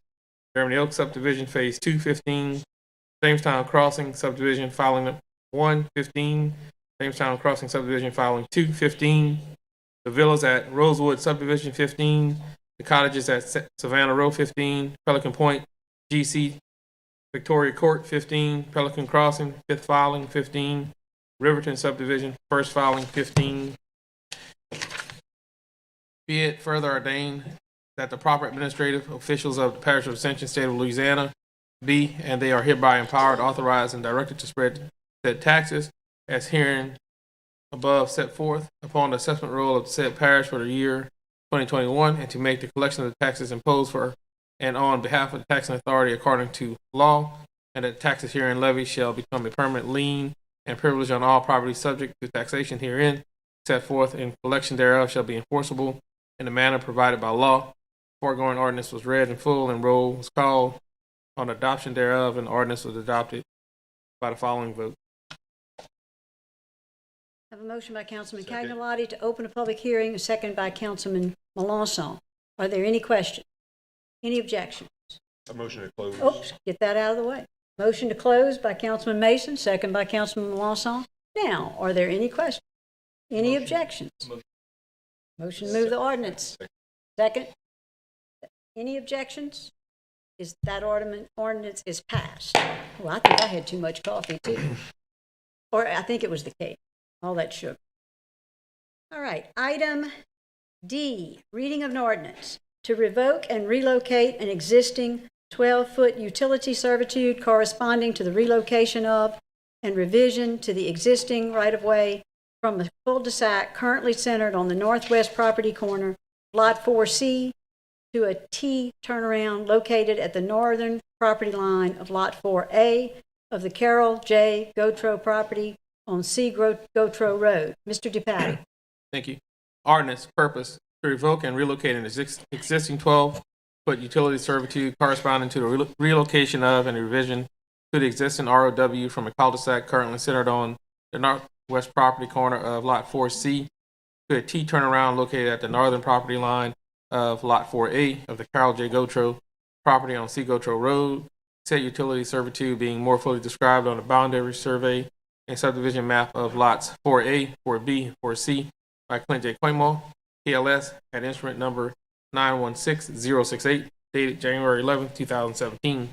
Germany Oaks subdivision phase 2 15, Jamestown Crossing subdivision filing 1 15, Jamestown Crossing subdivision filing 2 15, the villas at Rosewood subdivision 15, the cottages at Savannah Row 15, Pelican Point GC Victoria Court 15, Pelican Crossing 5th filing 15, Riverton subdivision 1st filing 15. Be it further ordained that the proper administrative officials of the Parish of Ascension, State of Louisiana, be and they are hereby empowered, authorized, and directed to spread said taxes as herein above set forth upon the assessment roll of the said parish for the year 2021, and to make the collection of the taxes imposed for and on behalf of the taxing authority according to law, and that taxes herein levied shall become a permanent lien and privilege on all property subject to taxation herein set forth, and collection thereof shall be enforceable in the manner provided by law. Foregoing ordinance was read in full and roll was called on adoption thereof, and ordinance was adopted by the following vote. I have a motion by Councilman Cagnolati to open a public hearing, a second by Councilman Melanson. Are there any questions? Any objections? A motion to close. Oops, get that out of the way. Motion to close by Councilman Mason, second by Councilman Melanson. Now, are there any questions? Any objections? Motion to move the ordinance. Second. Any objections? Is that ordinance is passed? Well, I think I had too much coffee too. Or I think it was the cake. All that sugar. All right, item D, reading of an ordinance to revoke and relocate an existing 12-foot utility servitude corresponding to the relocation of and revision to the existing right-of-way from a cul-de-sac currently centered on the northwest property corner, Lot 4C, to a T turnaround located at the northern property line of Lot 4A of the Carol J. Gotro property on C. Gotro Road. Mr. DePatie. Thank you. Ordinance purpose to revoke and relocate an existing 12-foot utility servitude corresponding to the relocation of and revision to the existing ROW from a cul-de-sac currently centered on the northwest property corner of Lot 4C to a T turnaround located at the northern property line of Lot 4A of the Carol J. Gotro property on C. Gotro Road. Said utility servitude being more fully described on the boundary survey and subdivision map of lots 4A, 4B, 4C by Clint J. Quaymo, PLS, at instrument number 916068, dated January 11, 2017.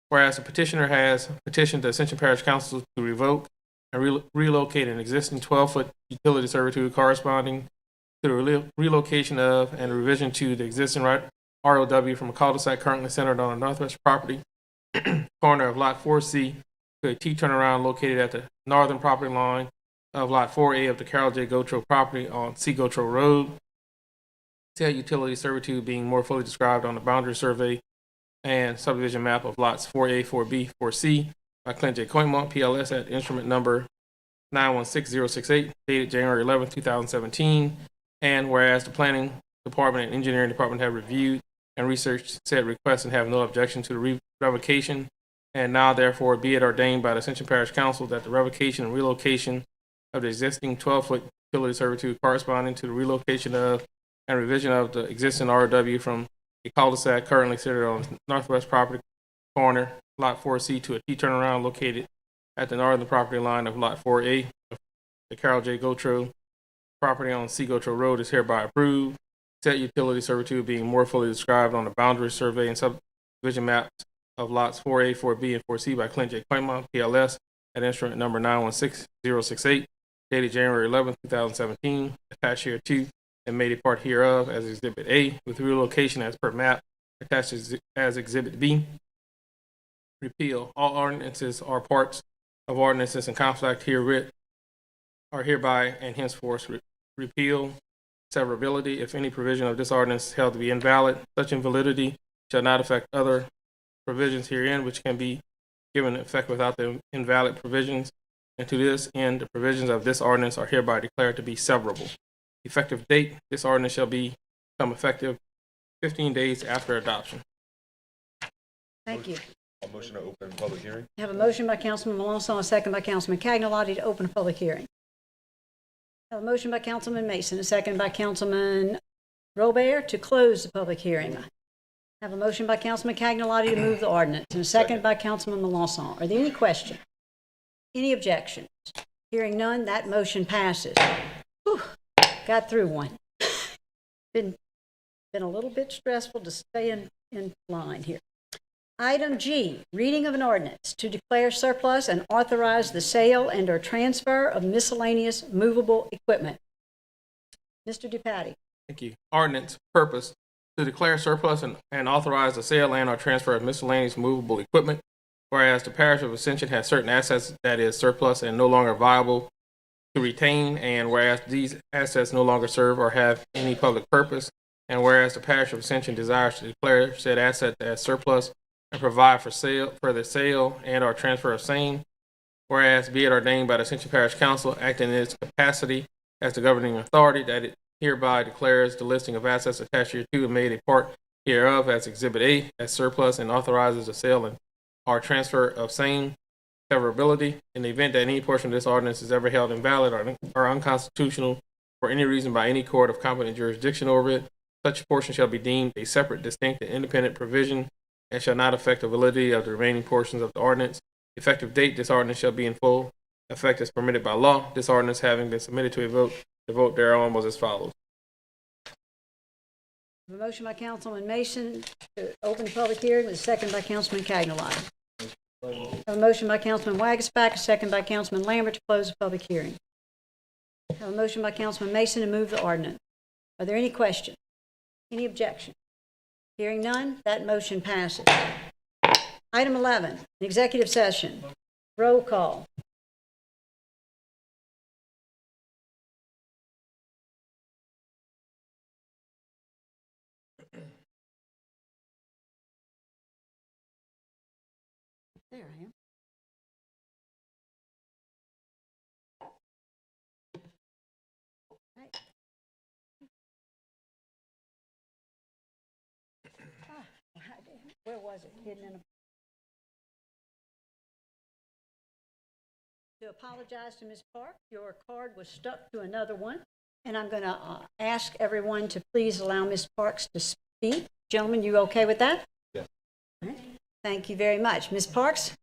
Whereas the petitioner has petitioned the Ascension Parish Council to revoke and relocate an existing 12-foot utility servitude corresponding to the relocation of and revision to the existing ROW from a cul-de-sac currently centered on the northwest property corner of Lot 4C to a T turnaround located at the northern property line of Lot 4A of the Carol J. Gotro property on C. Gotro Road. Said utility servitude being more fully described on the boundary survey and subdivision map of lots 4A, 4B, 4C by Clint J. Coimont, PLS, at instrument number 916068, dated January 11, 2017. And whereas the Planning Department and Engineering Department have reviewed and researched said request and have no objection to the revocation, and now therefore be it ordained by the Ascension Parish Council that the revocation and relocation of the existing 12-foot utility servitude corresponding to the relocation of and revision of the existing ROW from a cul-de-sac currently centered on the northwest property corner, Lot 4C, to a T turnaround located at the northern property line of Lot 4A of the Carol J. Gotro property on C. Gotro Road is hereby approved. Said utility servitude being more fully described on the boundary survey and subdivision maps of lots 4A, 4B, and 4C by Clint J. Quaymo, PLS, at instrument number 916068, dated January 11, 2017, attached here to and made a part hereof as Exhibit A, with relocation as per map, attached as Exhibit B. Repeal. All ordinances or parts of ordinances in conflict herewith are hereby and henceforth repeal. Severability. If any provision of this ordinance is held to be invalid, such invalidity shall not affect other provisions herein, which can be given effect without the invalid provisions. And to this end, the provisions of this ordinance are hereby declared to be severable. Effective date. This ordinance shall become effective 15 days after adoption. Thank you. A motion to open public hearing. I have a motion by Councilman Melanson, a second by Councilman Cagnolati to open a public hearing. I have a motion by Councilman Mason, a second by Councilman Robert to close the public hearing. I have a motion by Councilman Cagnolati to move the ordinance, and a second by Councilman Melanson. Are there any questions? Any objections? Hearing none, that motion passes. Whew, got through one. Been a little bit stressful to stay in line here. Item G, reading of an ordinance to declare surplus and authorize the sale and or transfer of miscellaneous movable equipment. Mr. DePatie. Thank you. Ordinance purpose to declare surplus and authorize the sale and or transfer of miscellaneous movable equipment. Whereas the parish of Ascension has certain assets that is surplus and no longer viable to retain, and whereas these assets no longer serve or have any public purpose, and whereas the parish of Ascension desires to declare said asset as surplus and provide for the sale and or transfer of same, whereas be it ordained by the Ascension Parish Council acting in its capacity as the governing authority that it hereby declares the listing of assets attached hereto and made a part hereof as Exhibit A as surplus and authorizes the sale and or transfer of same. Severability. In the event that any portion of this ordinance is ever held invalid or unconstitutional for any reason by any court of competent jurisdiction over it, such portion shall be deemed a separate, distinct, and independent provision and shall not affect the validity of the remaining portions of the ordinance. Effective date, this ordinance shall be in full effect as permitted by law. This ordinance having been submitted to a vote, the vote thereon was as follows. A motion by Councilman Mason to open the public hearing, with a second by Councilman Cagnolati. A motion by Councilman Wagasback, a second by Councilman Lambert to close the public hearing. A motion by Councilman Mason to move the ordinance. Are there any questions? Any objection? Hearing none, that motion passes. Item 11, executive session. Roll call. There I am. Right. Where was it? Hidden in a... To apologize to Ms. Park, your card was stuck to another one, and I'm going to ask everyone to please allow Ms. Parks to speak. Gentlemen, you okay with that? Yes. All right. Thank you very much. Ms. Parks?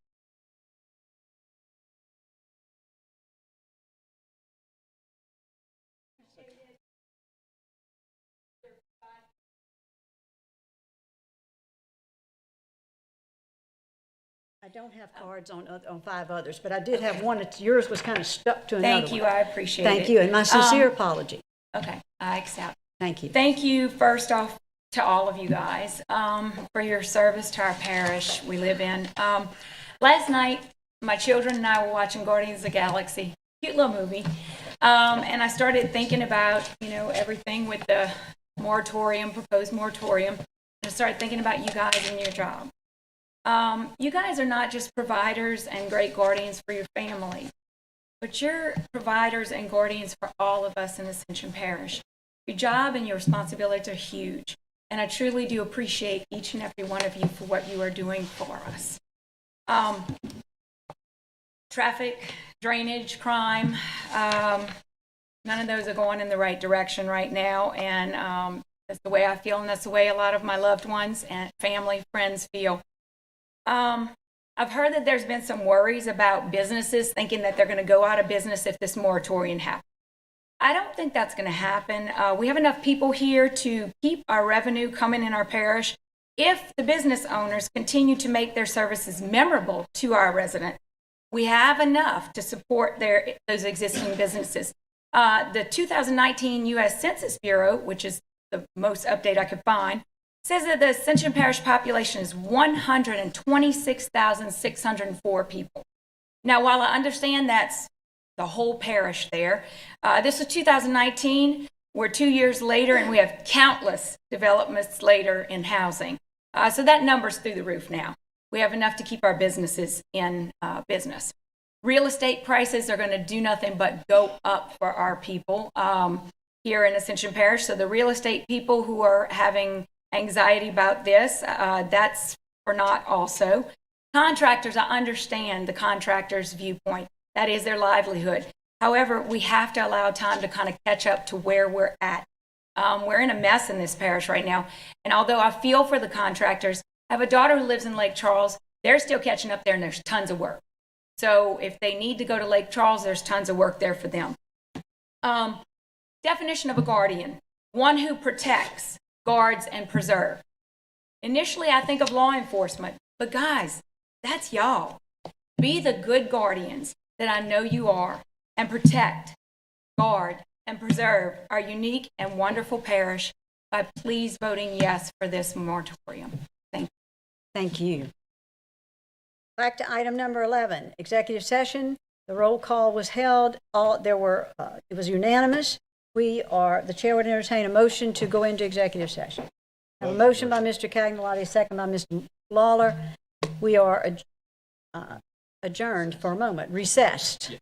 I don't have cards on 5 others, but I did have one. Yours was kind of stuck to another one. Thank you, I appreciate it. Thank you, and my sincere apology. Okay, I accept. Thank you. Thank you, first off, to all of you guys for your service to our parish we live in. Last night, my children and I were watching Guardians of the Galaxy, cute little movie, and I started thinking about, everything with the moratorium, proposed moratorium, and I started thinking about you guys and your job. You guys are not just providers and great guardians for your family, but you're providers and guardians for all of us in Ascension Parish. Your job and your responsibilities are huge, and I truly do appreciate each and every one of you for what you are doing for us. Traffic, drainage, crime, none of those are going in the right direction right now, and that's the way I feel, and that's the way a lot of my loved ones and family, friends feel. I've heard that there's been some worries about businesses thinking that they're going to go out of business if this moratorium happens. I don't think that's going to happen. We have enough people here to keep our revenue coming in our parish if the business owners continue to make their services memorable to our residents. We have enough to support those existing businesses. The 2019 U.S. Census Bureau, which is the most update I could find, says that the Ascension Parish population is 126,604 people. Now, while I understand that's the whole parish there, this is 2019. We're 2 years later, and we have countless developments later in housing. So that number's through the roof now. We have enough to keep our businesses in business. Real estate prices are going to do nothing but go up for our people here in Ascension Parish. So the real estate people who are having anxiety about this, that's for naught also. Contractors, I understand the contractor's viewpoint. That is their livelihood. However, we have to allow time to kind of catch up to where we're at. We're in a mess in this parish right now. And although I feel for the contractors, I have a daughter who lives in Lake Charles. They're still catching up there, and there's tons of work. So if they need to go to Lake Charles, there's tons of work there for them. Definition of a guardian: one who protects, guards, and preserve. Initially, I think of law enforcement, but guys, that's y'all. Be the good guardians that I know you are, and protect, guard, and preserve our unique and wonderful parish by please voting yes for this moratorium. Thank you. Thank you. Back to item number 11, executive session. The roll call was held. It was unanimous. The chair would entertain a motion to go into executive session. I have a motion by Mr. Cagnolati, second by Mr. Lawler. We are adjourned for a moment, recessed.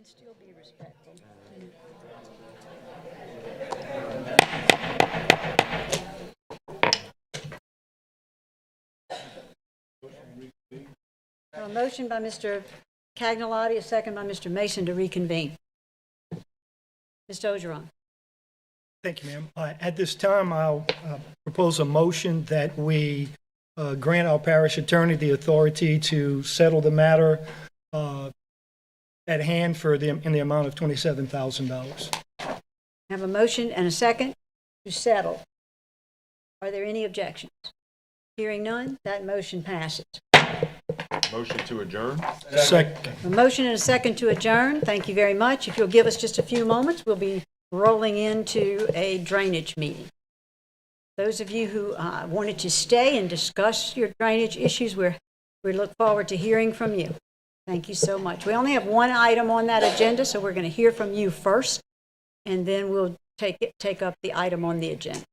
And still be respectful. A motion by Mr. Cagnolati, a second by Mr. Mason to reconvene. Mr. Ogeron. Thank you, ma'am. At this time, I'll propose a motion that we grant our parish attorney the authority to settle the matter at hand in the amount of $27,000. I have a motion and a second to settle. Are there any objections? Hearing none, that motion passes. Motion to adjourn? Second. A motion and a second to adjourn. Thank you very much. If you'll give us just a few moments, we'll be rolling into a drainage meeting. Those of you who wanted to stay and discuss your drainage issues, we look forward to hearing from you. Thank you so much. We only have one item on that agenda, so we're going to hear from you first, and then we'll take up the item on the agenda.